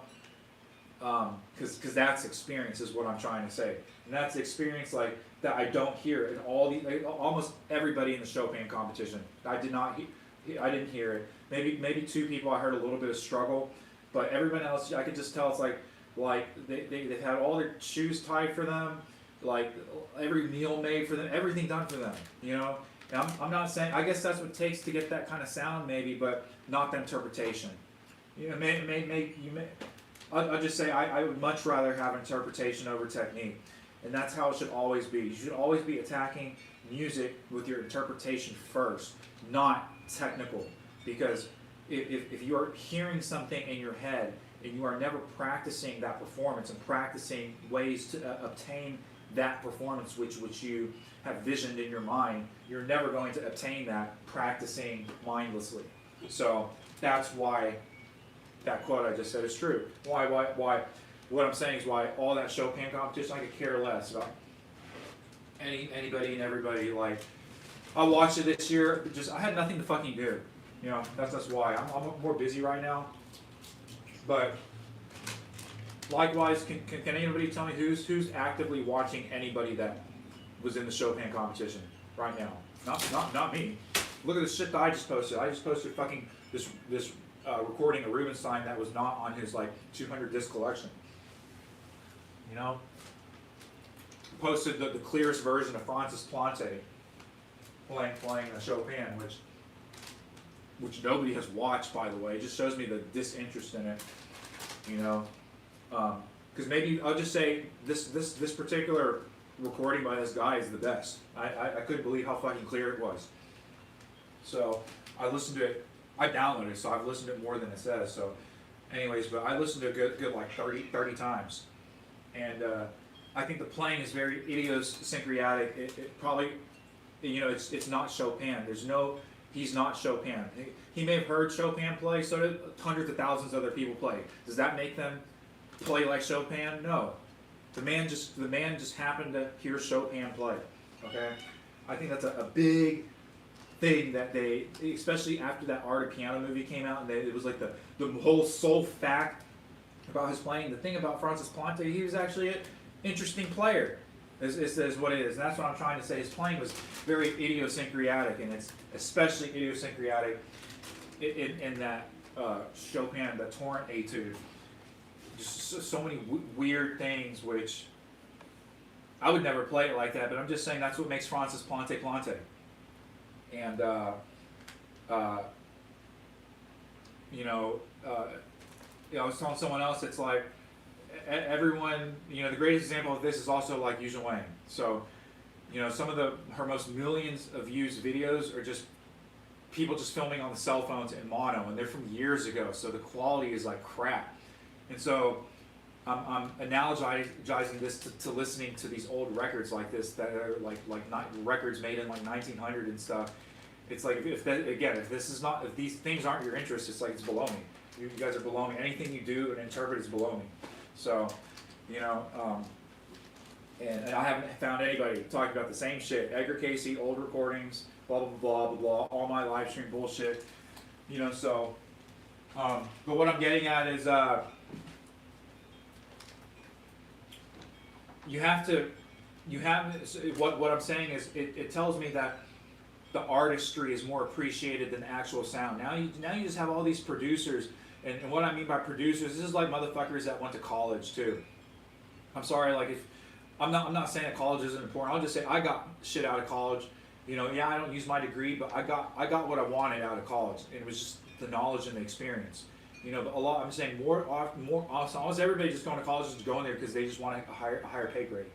because that's experience is what I'm trying to say, and that's experience like that I don't hear in almost everybody in the Chopin competition. I didn't hear it. Maybe two people I heard a little bit of struggle, but everyone else I could just tell it's like they've had all their shoes tied for them. Like every meal made for them, everything done for them, you know. And I'm not saying. I guess that's what it takes to get that kind of sound, maybe, but not the interpretation. You know, I'll just say I would much rather have interpretation over technique, and that's how it should always be. You should always be attacking music with your interpretation first, not technical, because if you are hearing something in your head and you are never practicing that performance and practicing ways to obtain that performance which you have visioned in your mind, you're never going to obtain that practicing mindlessly. So that's why that quote I just said is true. Why? What I'm saying is why all that Chopin competition, I could care less about anybody and everybody. Like, I watched it this year, I had nothing to fucking do. You know, that's why. I'm more busy right now. But likewise, can anybody tell me who's actively watching anybody that was in the Chopin competition right now? Not me. Look at the shit that I just posted. I just posted fucking this recording of Rubinstein that was not on his like 200 disc collection. You know, posted the clearest version of Francis Plante playing a Chopin, which nobody has watched, by the way. It just shows me the disinterest in it. You know, because maybe I'll just say this particular recording by this guy is the best. I couldn't believe how fucking clear it was. So I listened to it. I downloaded it, so I've listened to it more than it says. So, anyways, but I listened to it good like 30 times, and I think the playing is very idiosyncratic. It probably, you know, it's not Chopin. He's not Chopin. He may have heard Chopin play, so did hundreds of thousands of other people play. Does that make them play like Chopin? No. The man just happened to hear Chopin play. Okay? I think that's a big thing that they, especially after that Art of Piano movie came out, and it was like the whole sole fact about his playing. The thing about Francis Plante, he was actually an interesting player. Is what it is. And that's what I'm trying to say. His playing was very idiosyncratic, and it's especially idiosyncratic in that Chopin, the Torrent Etude. Just so many weird things, which I would never play it like that. But I'm just saying that's what makes Francis Plante. And you know, I was telling someone else, it's like everyone, you know, the greatest example of this is also like Yuzhen Wang. So, you know, some of her most millions of views videos are just people just filming on the cell phones in mono, and they're from years ago, so the quality is like crap. And so I'm analogizing this to listening to these old records like this that are like records made in like 1900 and stuff. It's like if these things aren't your interest, it's like it's below me. You guys are below me. Anything you do and interpret is below me. So, you know, and I haven't found anybody talking about the same shit. Edgar Casey, old recordings, blah blah blah blah blah. All my live stream bullshit. You know, so. But what I'm getting at is what I'm saying is it tells me that the artistry is more appreciated than the actual sound. Now you just have all these producers, and what I mean by producers, this is like motherfuckers that went to college too. I'm sorry, like if I'm not saying that college isn't important. I'll just say I got shit out of college. You know, yeah, I don't use my degree, but I got what I wanted out of college, and it was just the knowledge and the experience. You know, but I'm saying more almost everybody just going to college is just going there because they just want a higher pay grade.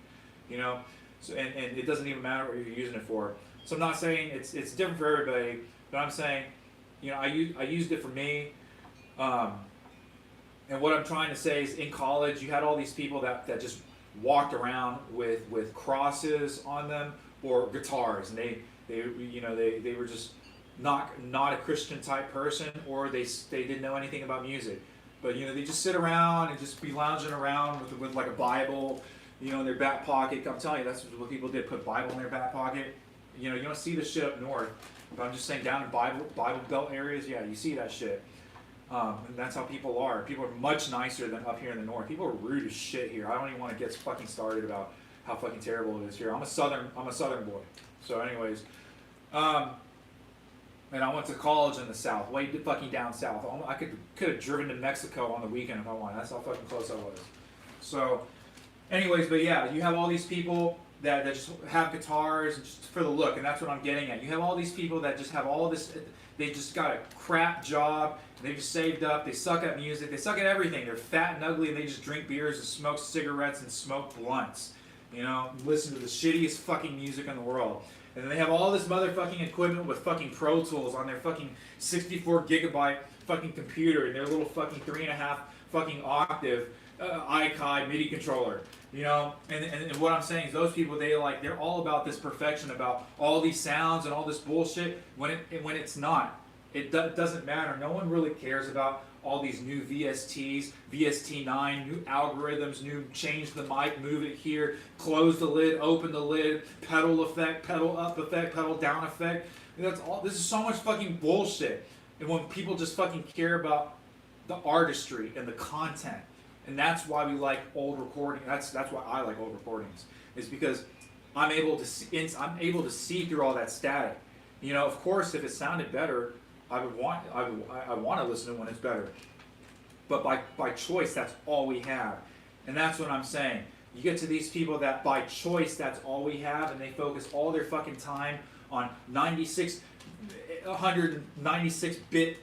You know, so and it doesn't even matter what you're using it for. So I'm not saying it's different for everybody, but I'm saying, you know, I used it for me. And what I'm trying to say is, in college, you had all these people that just walked around with crosses on them or guitars, and they were just not a Christian type person, or they didn't know anything about music, but you know, they just sit around and just be lounging around with like a Bible, you know, in their back pocket. I'm telling you, that's what people did, put Bible in their back pocket. You know, you don't see this shit up north, but I'm just saying down in Bible Belt areas, yeah, you see that shit. And that's how people are. People are much nicer than up here in the north. People are rude as shit here. I don't even want to get fucking started about how fucking terrible it is here. I'm a southern boy. So anyways, and I went to college in the south, way fucking down south. I could have driven to Mexico on the weekend if I wanted. That's how fucking close I was. So anyways, but yeah, you have all these people that just have guitars just for the look, and that's what I'm getting at. You have all these people that just have all this, they just got a crap job, they just saved up, they suck at music, they suck at everything. They're fat and ugly, and they just drink beers and smoke cigarettes and smoke blunts. You know, listen to the shittiest fucking music in the world. And then they have all this motherfucking equipment with fucking Pro Tools on their fucking 64 gigabyte fucking computer and their little fucking 3.5 fucking octave iCod MIDI controller. You know, and what I'm saying is, those people, they're all about this perfection, about all these sounds and all this bullshit, when it's not. It doesn't matter. No one really cares about all these new VSTs, VST9, new algorithms, new change the mic, move it here, close the lid, open the lid, pedal effect, pedal up effect, pedal down effect. That's all. This is so much fucking bullshit. And when people just fucking care about the artistry and the content, and that's why we like old recording. That's why I like old recordings, is because I'm able to see through all that static. You know, of course, if it sounded better, I want to listen to when it's better. But by choice, that's all we have, and that's what I'm saying. You get to these people that by choice, that's all we have, and they focus all their fucking time on 196-bit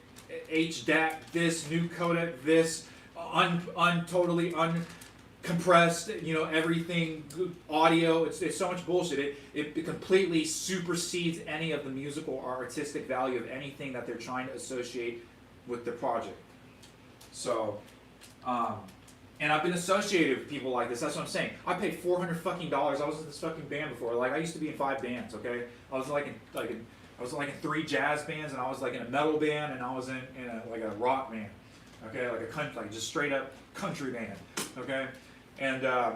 HDAC, this new codec, this totally uncompressed, you know, everything audio. It's so much bullshit. It completely supersedes any of the musical or artistic value of anything that they're trying to associate with the project. So, and I've been associated with people like this. That's what I'm saying. I paid $400 fucking dollars. I was in this fucking band before. Like, I used to be in 5 bands. Okay, I was like in 3 jazz bands, and I was like in a metal band, and I was in a rock band. Okay, like a country, like just straight up country band. Okay, and like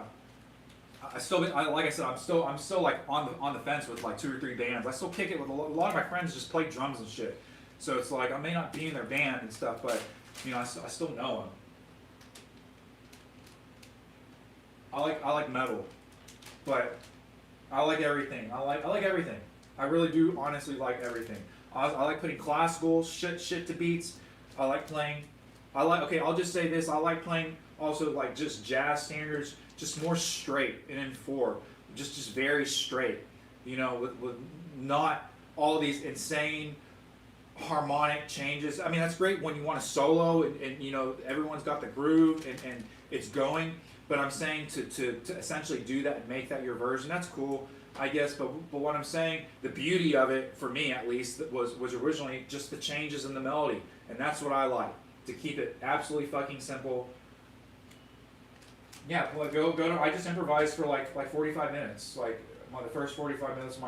I said, I'm still like on the fence with like 2 or 3 bands. I still kick it with a lot of my friends. Just play drums and shit. So it's like I may not be in their band and stuff, but you know, I still know them. I like metal, but I like everything. I like everything. I really do honestly like everything. I like putting classical shit to beats. I like playing. I'll just say this. I like playing also like just jazz standards, just more straight and in 4, just very straight. You know, with not all these insane harmonic changes. I mean, that's great when you want to solo and you know, everyone's got the groove and it's going. But I'm saying to essentially do that and make that your version, that's cool, I guess. But what I'm saying, the beauty of it, for me at least, was originally just the changes in the melody. And that's what I like, to keep it absolutely fucking simple. Yeah, well, I just improvised for like 45 minutes. Like, the first 45 minutes of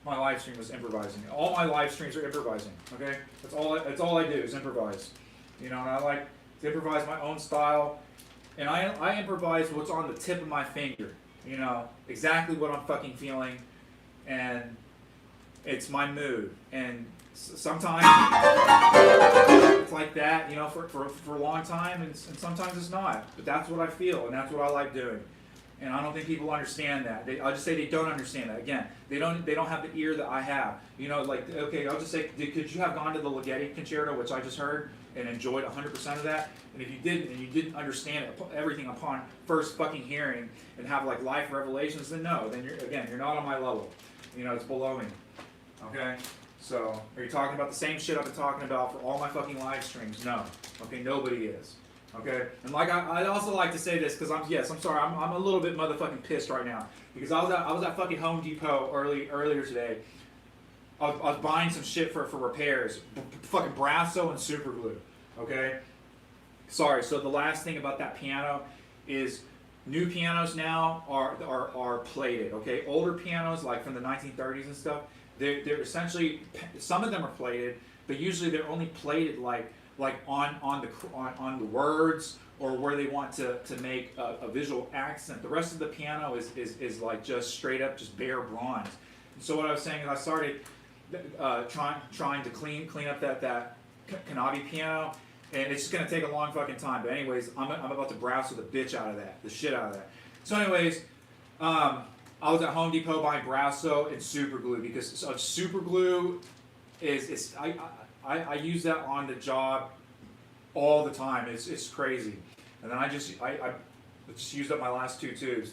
my live stream was improvising. All my live streams are improvising, okay? That's all I do is improvise. You know, and I like to improvise my own style. And I improvise what's on the tip of my finger, you know, exactly what I'm fucking feeling, and it's my mood. And sometimes it's like that, you know, for a long time, and sometimes it's not. But that's what I feel, and that's what I like doing. And I don't think people understand that. I'll just say they don't understand that. Again, they don't have the ear that I have. You know, like, okay, I'll just say, could you have gone to the Ligeti concerto, which I just heard, and enjoyed 100% of that? And if you didn't, and you didn't understand everything upon first fucking hearing and have like life revelations, then no, then you're not on my level. You know, it's below me. Okay? So, are you talking about the same shit I've been talking about for all my fucking live streams? No. Okay, nobody is. Okay? And like I'd also like to say this, because I'm sorry, I'm a little bit motherfucking pissed right now. Because I was at fucking Home Depot earlier today. I was buying some shit for repairs. Fucking Brasso and super glue. Okay? Sorry, so the last thing about that piano is new pianos now are plated, okay? Older pianos, like from the 1930s and stuff, they're essentially, some of them are plated, but usually they're only plated like on the words or where they want to make a visual accent. The rest of the piano is like just straight up just bare bronze. And so what I was saying is I started trying to clean up that Kanabi piano. And it's just gonna take a long fucking time. But anyways, I'm about to Brasso the shit out of that. So anyways, I was at Home Depot buying Brasso and super glue because super glue is I use that on the job all the time. It's crazy. And then I just used up my last 2 tubes.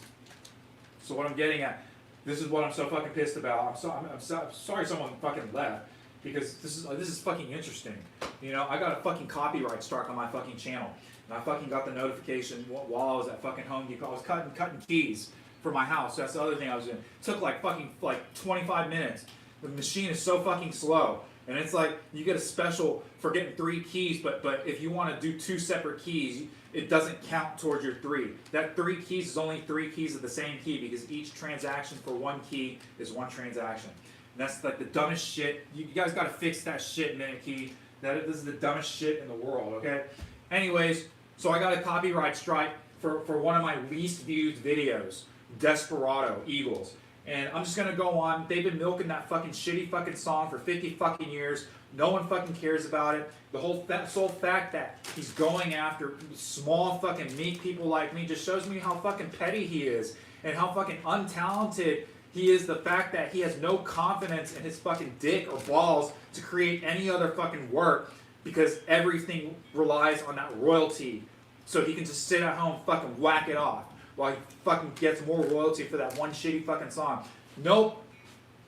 So what I'm getting at, this is what I'm so fucking pissed about. I'm sorry someone fucking left. Because this is fucking interesting. You know, I got a fucking copyright strike on my fucking channel. And I fucking got the notification while I was at fucking Home Depot. I was cutting keys for my house. That's the other thing I was doing. It took like 25 minutes. The machine is so fucking slow. And it's like you get a special for getting 3 keys, but if you want to do 2 separate keys, it doesn't count towards your 3. That 3 keys is only 3 keys of the same key because each transaction for 1 key is 1 transaction. And that's like the dumbest shit. You guys got to fix that shit, Minute Key. This is the dumbest shit in the world, okay? Anyways, so I got a copyright strike for one of my least viewed videos, Desperado, Eagles. And I'm just going to go on. They've been milking that fucking shitty fucking song for 50 fucking years. No one fucking cares about it. The whole sole fact that he's going after small fucking meek people like me just shows me how fucking petty he is and how fucking untalented he is. The fact that he has no confidence in his fucking dick or balls to create any other fucking work because everything relies on that royalty. So he can just sit at home and fucking whack it off while he fucking gets more royalty for that one shitty fucking song. Nope.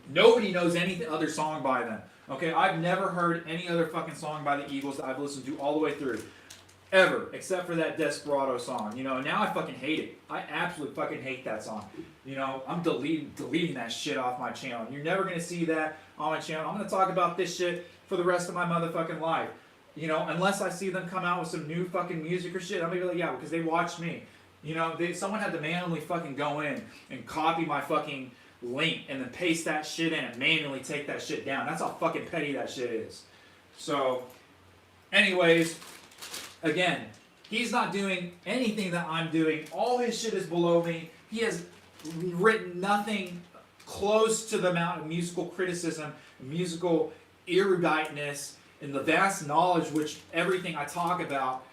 Nobody knows any other song by them. Okay, I've never heard any other fucking song by the Eagles that I've listened to all the way through. Ever, except for that Desperado song. You know, and now I fucking hate it. I absolutely fucking hate that song. You know, I'm deleting that shit off my channel. And you're never going to see that on my channel. I'm going to talk about this shit for the rest of my motherfucking life. You know, unless I see them come out with some new fucking music or shit, I'm going to be like, yeah, because they watched me. You know, someone had to manually fucking go in and copy my fucking link and then paste that shit in and manually take that shit down. That's how fucking petty that shit is. So, anyways, again, he's not doing anything that I'm doing. All his shit is below me. He has written nothing close to the amount of musical criticism, musical eruditeness, and the vast knowledge which everything I talk about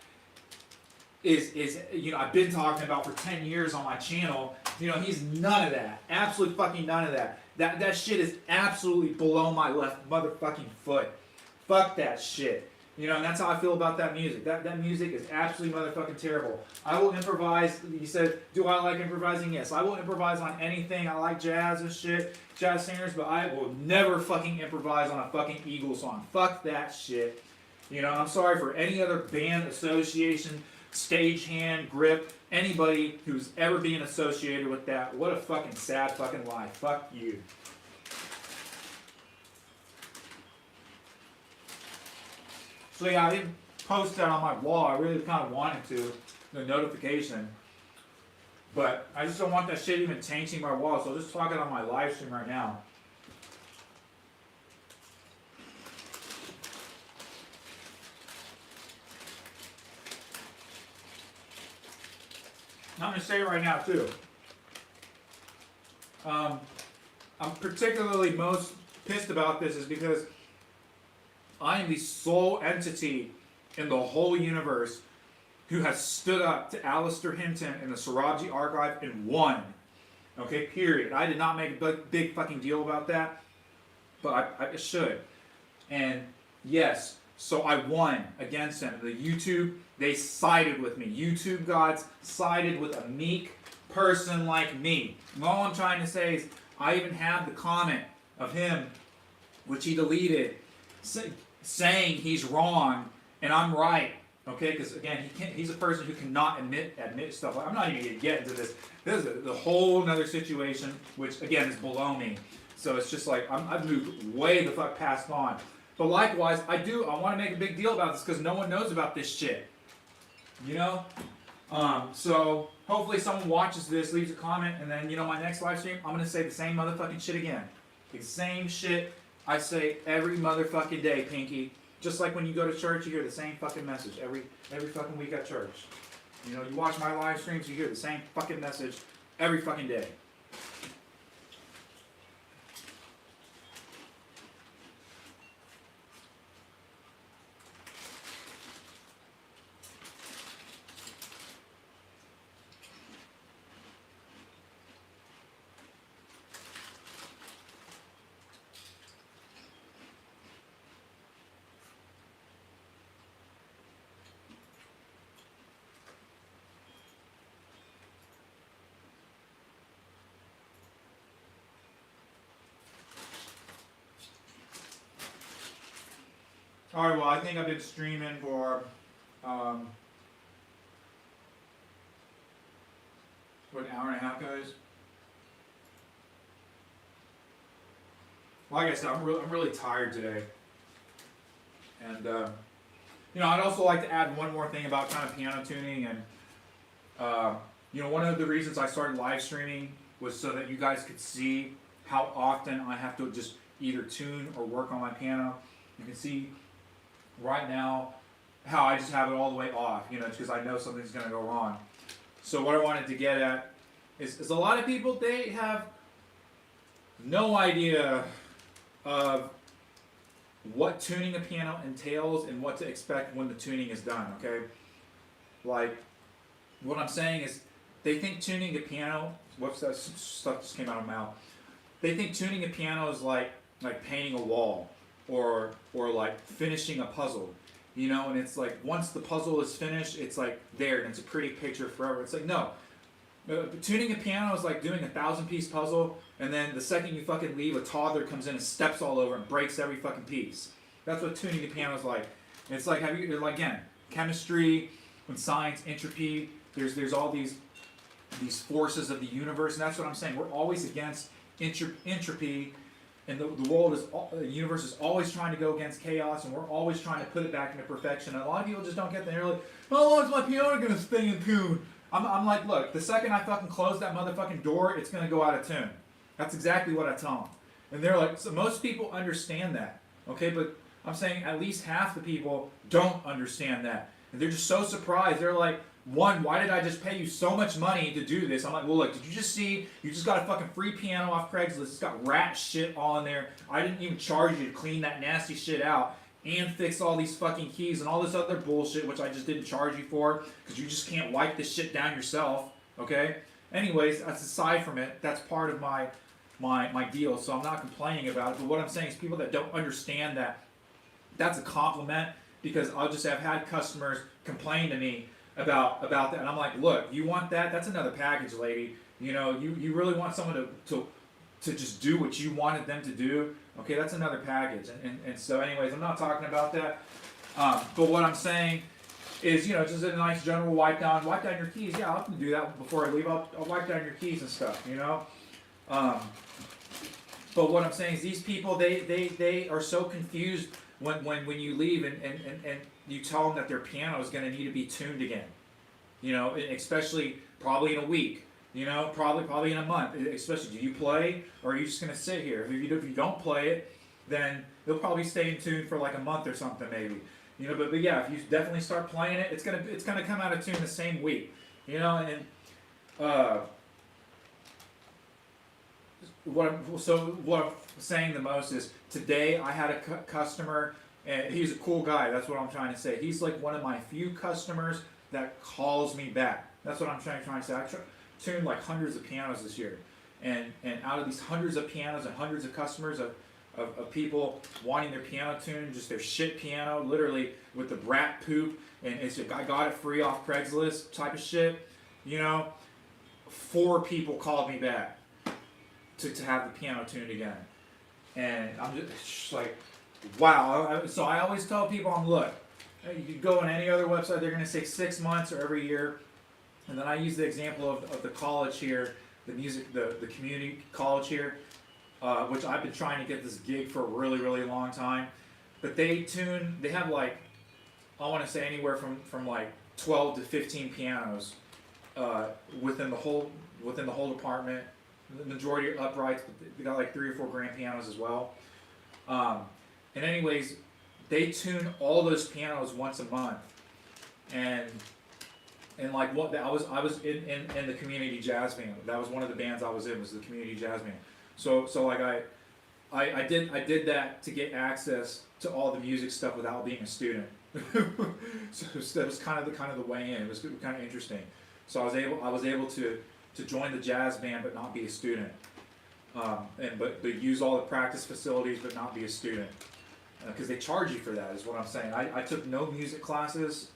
is you know, I've been talking about for 10 years on my channel. You know, he's none of that. Absolutely fucking none of that. That shit is absolutely below my left motherfucking foot. Fuck that shit. You know, and that's how I feel about that music. That music is absolutely motherfucking terrible. I will improvise. You said, do I like improvising? Yes. I will improvise on anything. I like jazz and shit, jazz singers, but I will never fucking improvise on a fucking Eagles song. Fuck that shit. You know, I'm sorry for any other band, association, stagehand, grip, anybody who's ever been associated with that. What a fucking sad fucking life. Fuck you. So yeah, I didn't post that on my wall. I really kind of wanted to, the notification. But I just don't want that shit even tainting my wall, so I'll just talk it on my live stream right now. I'm going to say it right now, too. I'm particularly most pissed about this is because I am the sole entity in the whole universe who has stood up to Alistair Hinton in the Sarabji archive and won. Okay, period. I did not make a big fucking deal about that, but I should. And yes, so I won against him. The YouTube, they sided with me. YouTube gods sided with a meek person like me. And all I'm trying to say is I even have the comment of him which he deleted, saying he's wrong and I'm right. Okay, because again, he's a person who cannot admit stuff. I'm not even going to get into this. This is the whole other situation, which again is below me. So it's just like I've moved way the fuck past on. But likewise, I want to make a big deal about this because no one knows about this shit. You know? So hopefully someone watches this, leaves a comment, and then my next live stream, I'm gonna say the same motherfucking shit again. The same shit I say every motherfucking day, Pinky. Just like when you go to church, you hear the same fucking message every fucking week at church. You watch my live streams, you hear the same fucking message every fucking day. Alright, well, I think I've been streaming for, an hour and a half, guys? Like I said, I'm really tired today. And, I'd also like to add one more thing about kind of piano tuning. And, one of the reasons I started live streaming was so that you guys could see how often I have to just either tune or work on my piano. You can see right now how I just have it all the way off, because I know something's going to go wrong. So what I wanted to get at is a lot of people, they have no idea of what tuning a piano entails and what to expect when the tuning is done, okay? Like, what I'm saying is, they think tuning a piano, whoops, that stuff just came out of my mouth. They think tuning a piano is like painting a wall. Or like finishing a puzzle, and it's like once the puzzle is finished, it's like there and it's a pretty picture forever. It's like no, tuning a piano is like doing a 1,000-piece puzzle, and then the second you fucking leave, a toddler comes in and steps all over and breaks every fucking piece. That's what tuning a piano is like. And it's like again, chemistry and science, entropy. There's all these forces of the universe, and that's what I'm saying. We're always against entropy. And the world the universe is always trying to go against chaos, and we're always trying to put it back into perfection. And a lot of people just don't get that. They're like, how long is my piano going to stay in tune? I'm like, look, the second I fucking close that motherfucking door, it's going to go out of tune. That's exactly what I tell them. And they're like, so most people understand that, okay? But I'm saying at least half the people don't understand that. And they're just so surprised. They're like, one, why did I just pay you so much money to do this? I'm like, well, look, did you just see? You just got a fucking free piano off Craigslist. It's got rat shit all in there. I didn't even charge you to clean that nasty shit out and fix all these fucking keys and all this other bullshit, which I just didn't charge you for because you just can't wipe this shit down yourself, okay? Anyways, that's aside from it. That's part of my deal, so I'm not complaining about it. But what I'm saying is people that don't understand that, that's a compliment because I'll just have had customers complain to me about that, and I'm like, look, you want that? That's another package, lady. You really want someone to just do what you wanted them to do? Okay, that's another package. And so, anyways, I'm not talking about that. But what I'm saying is, just a nice general wipe down your keys. Yeah, I'll have to do that before I leave. I'll wipe down your keys and stuff. But what I'm saying is, these people they are so confused when you leave and you tell them that their piano is going to need to be tuned again, especially probably in a week, probably in a month, especially do you play or are you just going to sit here? If you don't play it, then they'll probably stay in tune for like a month or something maybe, but yeah, if you definitely start playing it, it's gonna come out of tune the same week, and what I'm saying the most is today I had a customer. And he's a cool guy, that's what I'm trying to say. He's like one of my few customers that calls me back. That's what I'm trying to say. I tuned like hundreds of pianos this year. And out of these hundreds of pianos and hundreds of customers of people wanting their piano tuned, just their shit piano, literally with the brat poop, and it's I got it free off Craigslist type of shit, 4 people called me back to have the piano tuned again. and I'm just like, wow. So I always tell people, look, you could go on any other website, they're going to say 6 months or every year. And then I use the example of the college here, the community college here, which I've been trying to get this gig for a really, really long time. But they have like, I want to say anywhere from like 12 to 15 pianos within the whole department. The majority are uprights, but they got like 3 or 4 grand pianos as well. And anyways, they tune all those pianos once a month, and like what I was in the community jazz band. That was one of the bands I was in, was the community jazz band. So like I did that to get access to all the music stuff without being a student. So that was kind of the way in. It was kind of interesting. So I was able to join the jazz band but not be a student, but use all the practice facilities but not be a student, because they charge you for that, is what I'm saying. I took no music classes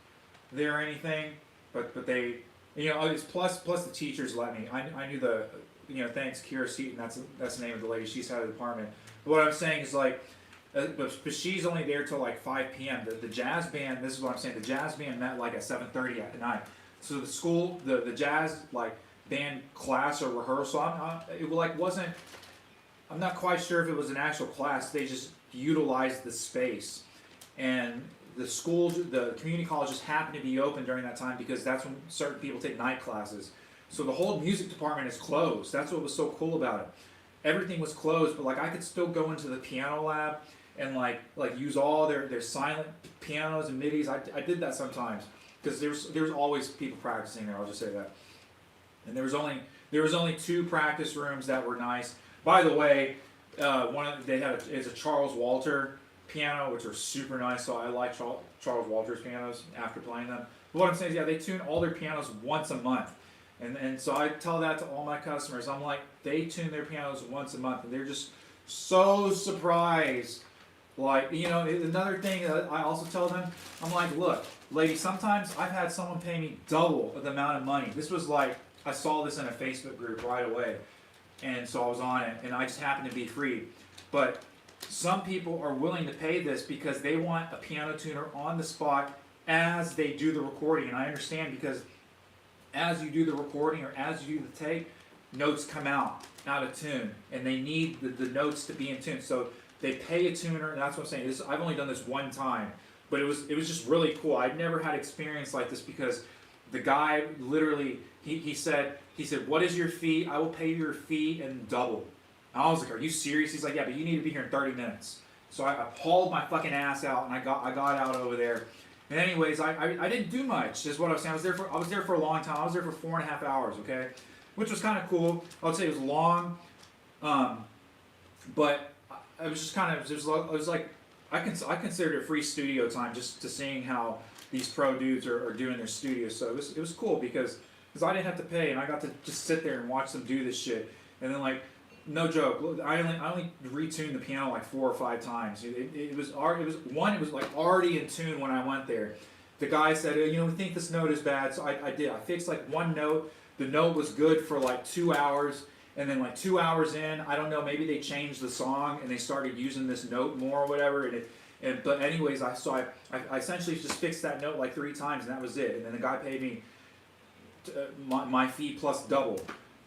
there or anything, but they, it's plus the teachers let me. I knew the, thanks Kira Seaton, that's the name of the lady, she's head of the department. But what I'm saying is like, but she's only there till like 5 p.m. The jazz band, this is what I'm saying, the jazz band met like at 7:30 at night. So the school, the jazz like band class or rehearsal, I'm not quite sure if it was an actual class. They just utilized the space, and the school, the community college just happened to be open during that time because that's when certain people take night classes. So the whole music department is closed. That's what was so cool about it. Everything was closed, but like I could still go into the piano lab and like use all their silent pianos and midis. I did that sometimes because there was always people practicing there. I'll just say that. And there was only 2 practice rooms that were nice. By the way, it's a Charles Walter piano, which are super nice. So I like Charles Walter's pianos after playing them. But what I'm saying is, yeah, they tune all their pianos once a month, and so I tell that to all my customers. I'm like, they tune their pianos once a month, and they're just so surprised. Like, another thing that I also tell them, I'm like, look, lady, sometimes I've had someone pay me double the amount of money. This was like, I saw this in a Facebook group right away, and so I was on it, and I just happened to be free. But some people are willing to pay this because they want a piano tuner on the spot as they do the recording. And I understand, because as you do the recording or as you do the take, notes come out of tune, and they need the notes to be in tune. So they pay a tuner, and that's what I'm saying. I've only done this one time, but it was just really cool. I'd never had experience like this, because the guy literally, he said, what is your fee? I will pay your fee and double. And I was like, are you serious? He's like, yeah, but you need to be here in 30 minutes. So I hauled my fucking ass out, and I got out over there. And anyways, I didn't do much, is what I was saying. I was there for a long time. I was there for 4.5 hours, okay? Which was kind of cool. I would say it was long, but I was just kind of, it was like, I considered it free studio time, just to seeing how these pro dudes are doing their studio. So it was cool because I didn't have to pay, and I got to just sit there and watch them do this shit. And then, like, no joke, I only retuned the piano like 4 or 5 times. It was like already in tune when I went there. The guy said, we think this note is bad, so I did. I fixed like one note. The note was good for like 2 hours, and then like 2 hours in, I don't know, maybe they changed the song and they started using this note more or whatever. But anyways, I essentially just fixed that note like 3 times, and that was it. And then the guy paid me my fee plus double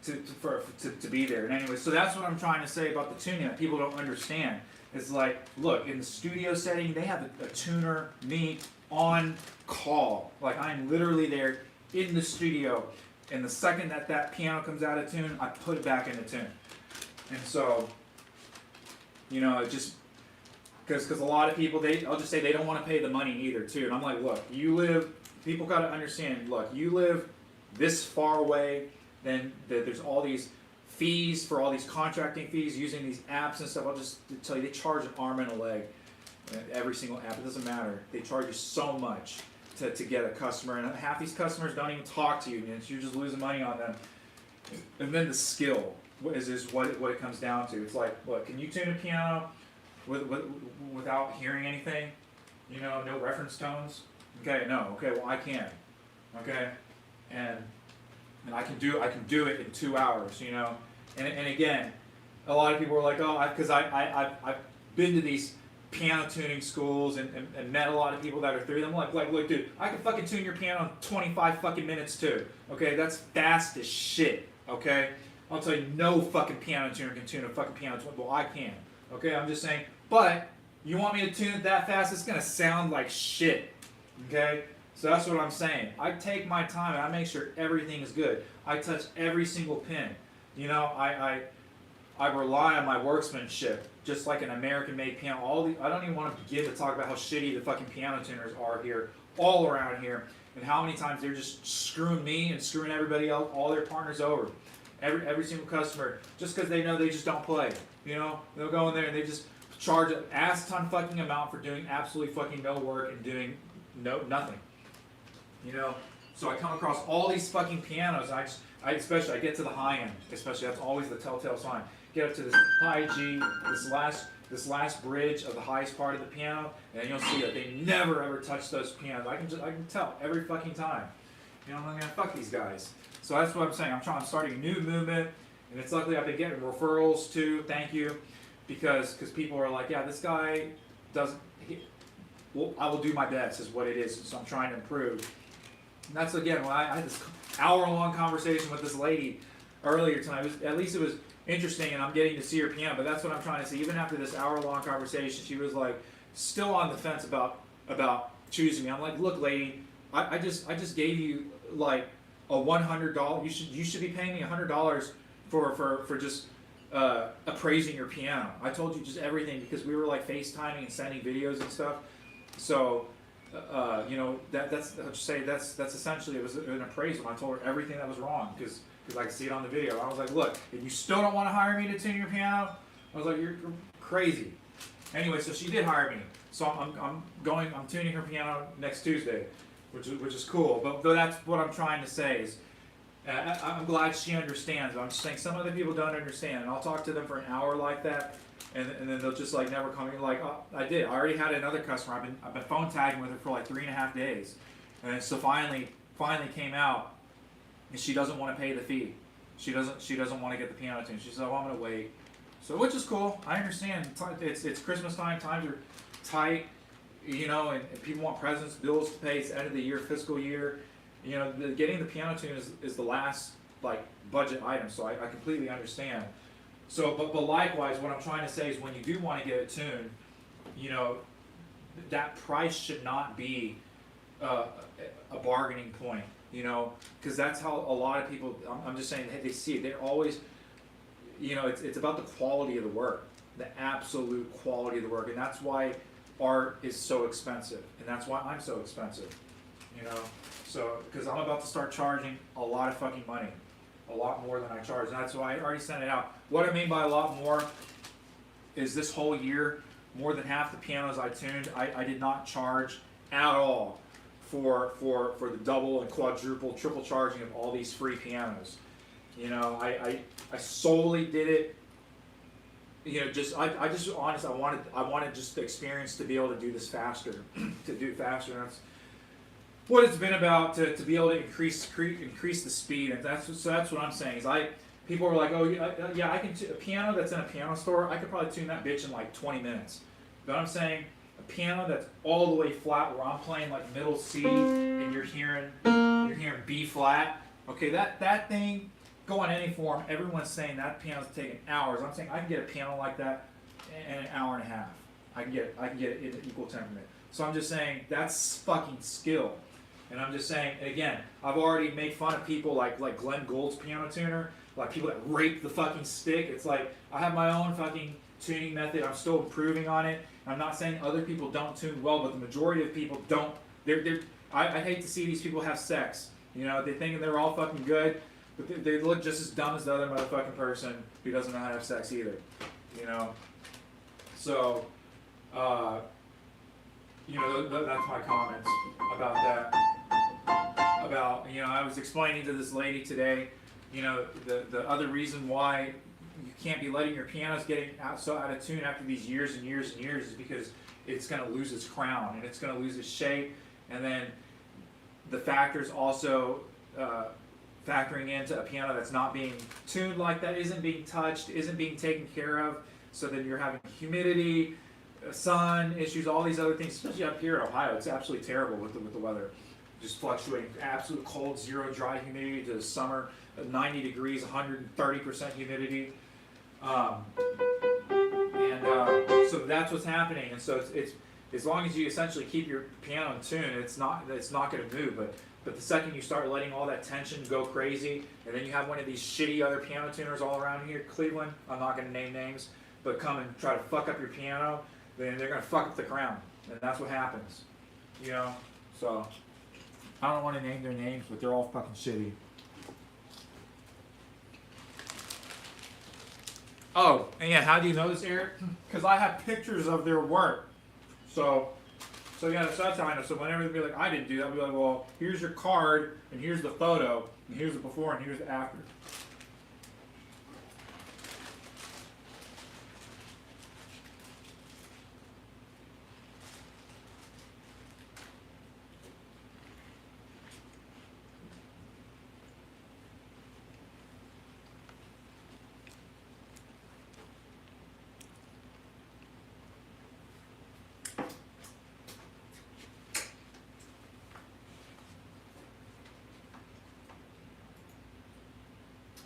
to be there. And anyway, so that's what I'm trying to say about the tuning that people don't understand. It's like, look, in the studio setting, they have a tuner, me, on call. Like, I'm literally there in the studio, and the second that piano comes out of tune, I put it back into tune. And so, it just, because a lot of people, I'll just say they don't want to pay the money either, too. And I'm like, look, people got to understand, look, you live this far away, then there's all these fees for all these contracting fees using these apps and stuff. I'll just tell you, they charge an arm and a leg. Every single app, it doesn't matter. They charge you so much to get a customer, and half these customers don't even talk to you, and you're just losing money on them. And then the skill is what it comes down to. It's like, look, can you tune a piano without hearing anything? No reference tones? Okay, no. Okay, well, I can. Okay, and I can do it in 2 hours. And again, a lot of people were like, oh, because I've been to these piano tuning schools and met a lot of people that are through them. Like, look, dude, I can fucking tune your piano in 25 fucking minutes too. Okay, that's fast as shit. Okay, I'll tell you, no fucking piano tuner can tune a fucking piano. Well, I can. Okay, I'm just saying. But you want me to tune it that fast? It's gonna sound like shit. Okay, so that's what I'm saying. I take my time and I make sure everything is good. I touch every single pin. You know, I rely on my workmanship, just like an American-made piano. I don't even want to begin to talk about how shitty the fucking piano tuners are here, all around here, and how many times they're just screwing me and screwing everybody else, all their partners over. Every single customer, just because they know they just don't play. You know, they'll go in there and they just charge an ass ton fucking amount for doing absolutely fucking no work and doing nothing. You know, so I come across all these fucking pianos. I get to the high end, especially that's always the telltale sign. Get up to this high G, this last bridge of the highest part of the piano, and you'll see that they never ever touch those pianos. I can tell every fucking time. You know, I'm gonna fuck these guys. So that's what I'm saying. I'm starting a new movement, and it's luckily I've been getting referrals too. Thank you, because people are like, yeah, this guy doesn't. Well, I will do my best, is what it is. So I'm trying to improve. And that's again when I had this hour-long conversation with this lady earlier tonight. At least it was interesting, and I'm getting to see her piano. But that's what I'm trying to see. Even after this hour-long conversation, she was like still on the fence about choosing me. I'm like, look, lady, I just gave you like a $100. You should be paying me $100 for just appraising your piano. I told you just everything because we were like FaceTiming and sending videos and stuff. So. You know, that's I'll just say that's essentially, it was an appraisal. I told her everything that was wrong because I could see it on the video. I was like, look, if you still don't want to hire me to tune your piano, I was like, you're crazy. Anyway, so she did hire me. So I'm tuning her piano next Tuesday, which is cool. But that's what I'm trying to say is, I'm glad she understands. I'm just saying some other people don't understand, and I'll talk to them for an hour like that. And then they'll just like never come in. Like, oh, I already had another customer. I've been phone tagging with her for like 3.5 days, and so finally came out, and she doesn't want to pay the fee. She doesn't want to get the piano tuned. She said, "Oh, I'm gonna wait." So which is cool. I understand. It's Christmas time. Times are tight, you know, and people want presents, bills to pay. It's end of the year, fiscal year. You know, getting the piano tuned is the last like budget item. So I completely understand. So, but likewise, what I'm trying to say is when you do want to get it tuned, you know, that price should not be a bargaining point, you know, because that's how a lot of people, I'm just saying, they see it. They're always, you know, it's about the quality of the work, the absolute quality of the work, and that's why art is so expensive, and that's why I'm so expensive, you know, so, because I'm about to start charging a lot of fucking money. A lot more than I charge, and that's why I already sent it out. What I mean by a lot more is this whole year, more than half the pianos I tuned, I did not charge at all for the double and quadruple, triple charging of all these free pianos. You know, I solely did it. You know, I just honest. I wanted just the experience to be able to do this faster, to do it faster. And that's what it's been about, to be able to increase the speed, and that's what I'm saying. Is people are like, oh yeah, I can a piano that's in a piano store, I could probably tune that bitch in like 20 minutes. But I'm saying a piano that's all the way flat, where I'm playing like middle C and you're hearing B flat. Okay, that thing, go on any form. Everyone's saying that piano's taking hours. I'm saying I can get a piano like that in an hour and a half. I can get it in equal temperament. So I'm just saying that's fucking skill. And I'm just saying, and again, I've already made fun of people like Glenn Gould's piano tuner, like people that rape the fucking stick. It's like, I have my own fucking tuning method. I'm still improving on it. I'm not saying other people don't tune well, but the majority of people don't. I hate to see these people have sex. You know, they think they're all fucking good, but they look just as dumb as the other motherfucking person who doesn't know how to have sex either. You know? So, you know, that's my comments about that. About, you know, I was explaining to this lady today, you know, the other reason why you can't be letting your pianos getting so out of tune after these years and years and years is because it's going to lose its crown and it's going to lose its shape, and then the factors also factoring into a piano that's not being tuned like that, isn't being touched, isn't being taken care of. So then you're having humidity, sun issues, all these other things, especially up here in Ohio. It's absolutely terrible with the weather. Just fluctuating, absolute cold, zero dry humidity to summer, 90 degrees, 130% humidity. So that's what's happening. And so it's as long as you essentially keep your piano in tune, it's not going to move. But the second you start letting all that tension go crazy, and then you have one of these shitty other piano tuners all around here, Cleveland, I'm not going to name names, but come and try to fuck up your piano, then they're going to fuck up the crown. And that's what happens. You know? So, I don't want to name their names, but they're all fucking shitty. Oh, and yeah, how do you know this, Eric? Because I have pictures of their work. So yeah, so that's how I know. So whenever they be like, I didn't do that, I'll be like, well, here's your card, and here's the photo, and here's the before, and here's the after.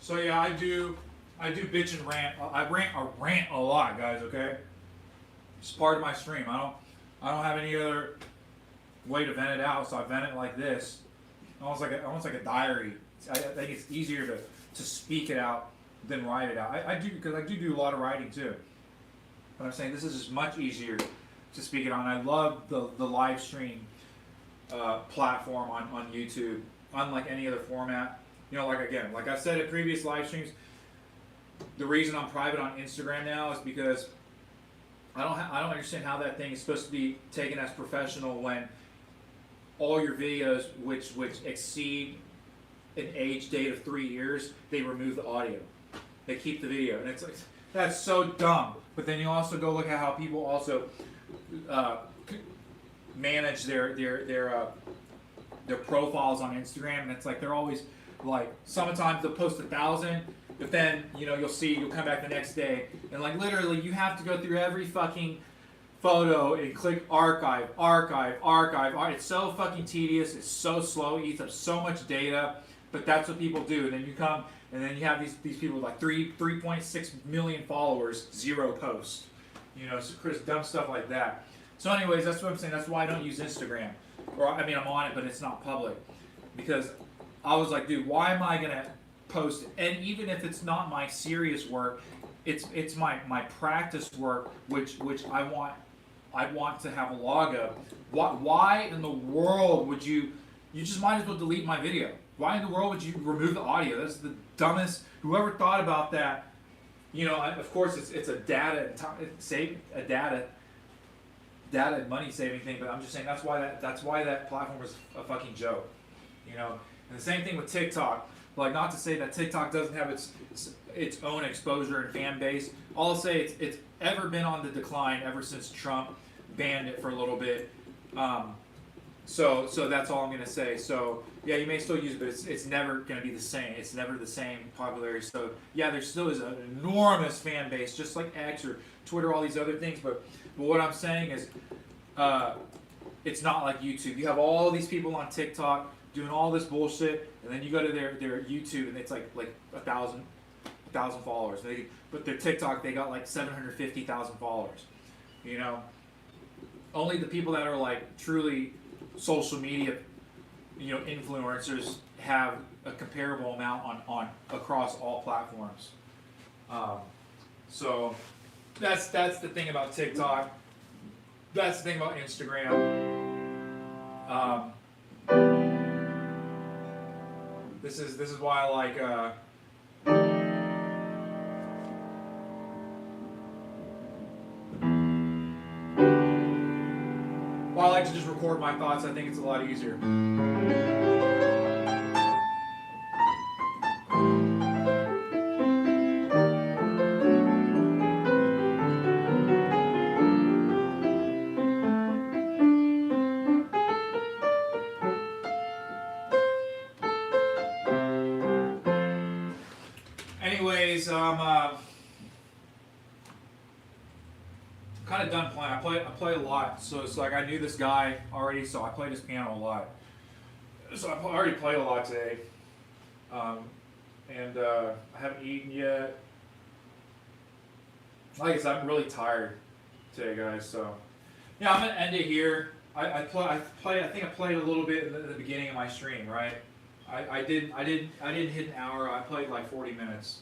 So yeah, I do bitch and rant. I rant a lot, guys. Okay, it's part of my stream. I don't have any other way to vent it out, so I vent it like this, almost like a diary. I think it's easier to speak it out than write it out. I do, because I do a lot of writing too. But I'm saying this is just much easier to speak it on. I love the live stream platform on YouTube, unlike any other format. You know, like I've said in previous live streams, the reason I'm private on Instagram now is because I don't understand how that thing is supposed to be taken as professional when all your videos, which exceed an age date of 3 years, they remove the audio. They keep the video, and it's like, that's so dumb. But then you also go look at how people also manage their profiles on Instagram, and it's like they're always like, sometimes they'll post 1,000, but then you'll come back the next day, and like literally you have to go through every fucking photo and click archive. It's so fucking tedious. It's so slow. It eats up so much data. But that's what people do. And then you come, and then you have these people with like 3.6 million followers, 0 posts. Dumb stuff like that. So anyways, that's what I'm saying. That's why I don't use Instagram. I'm on it, but it's not public. Because I was like, dude, why am I gonna post it? And even if it's not my serious work, it's my practice work, which I want to have a log of. Why in the world would you just might as well delete my video? Why in the world would you remove the audio? That's the dumbest. Whoever thought about that, of course it's a data and money saving thing, but I'm just saying that's why that platform was a fucking joke. And the same thing with TikTok. Like, not to say that TikTok doesn't have its own exposure and fan base. All I'll say, it's ever been on the decline ever since Trump banned it for a little bit. So that's all I'm gonna say. So yeah, you may still use it, but it's never gonna be the same. It's never the same popularity. So yeah, there still is an enormous fan base, just like X or Twitter, all these other things. But what I'm saying is, it's not like YouTube. You have all these people on TikTok doing all this bullshit, and then you go to their YouTube, and it's like 1,000 followers. But their TikTok, they got like 750,000 followers. Only the people that are like truly social media, influencers have a comparable amount on across all platforms. So that's the thing about TikTok. That's the thing about Instagram. This is why I like to just record my thoughts. I think it's a lot easier. so I'm kind of done playing. I play a lot, so it's like I knew this guy already, so I played his piano a lot. So I already played a lot today, and I haven't eaten yet. Like I said, I'm really tired today, guys. So yeah, I'm gonna end it here. I think I played a little bit at the beginning of my stream, right? I didn't hit an hour. I played like 40 minutes.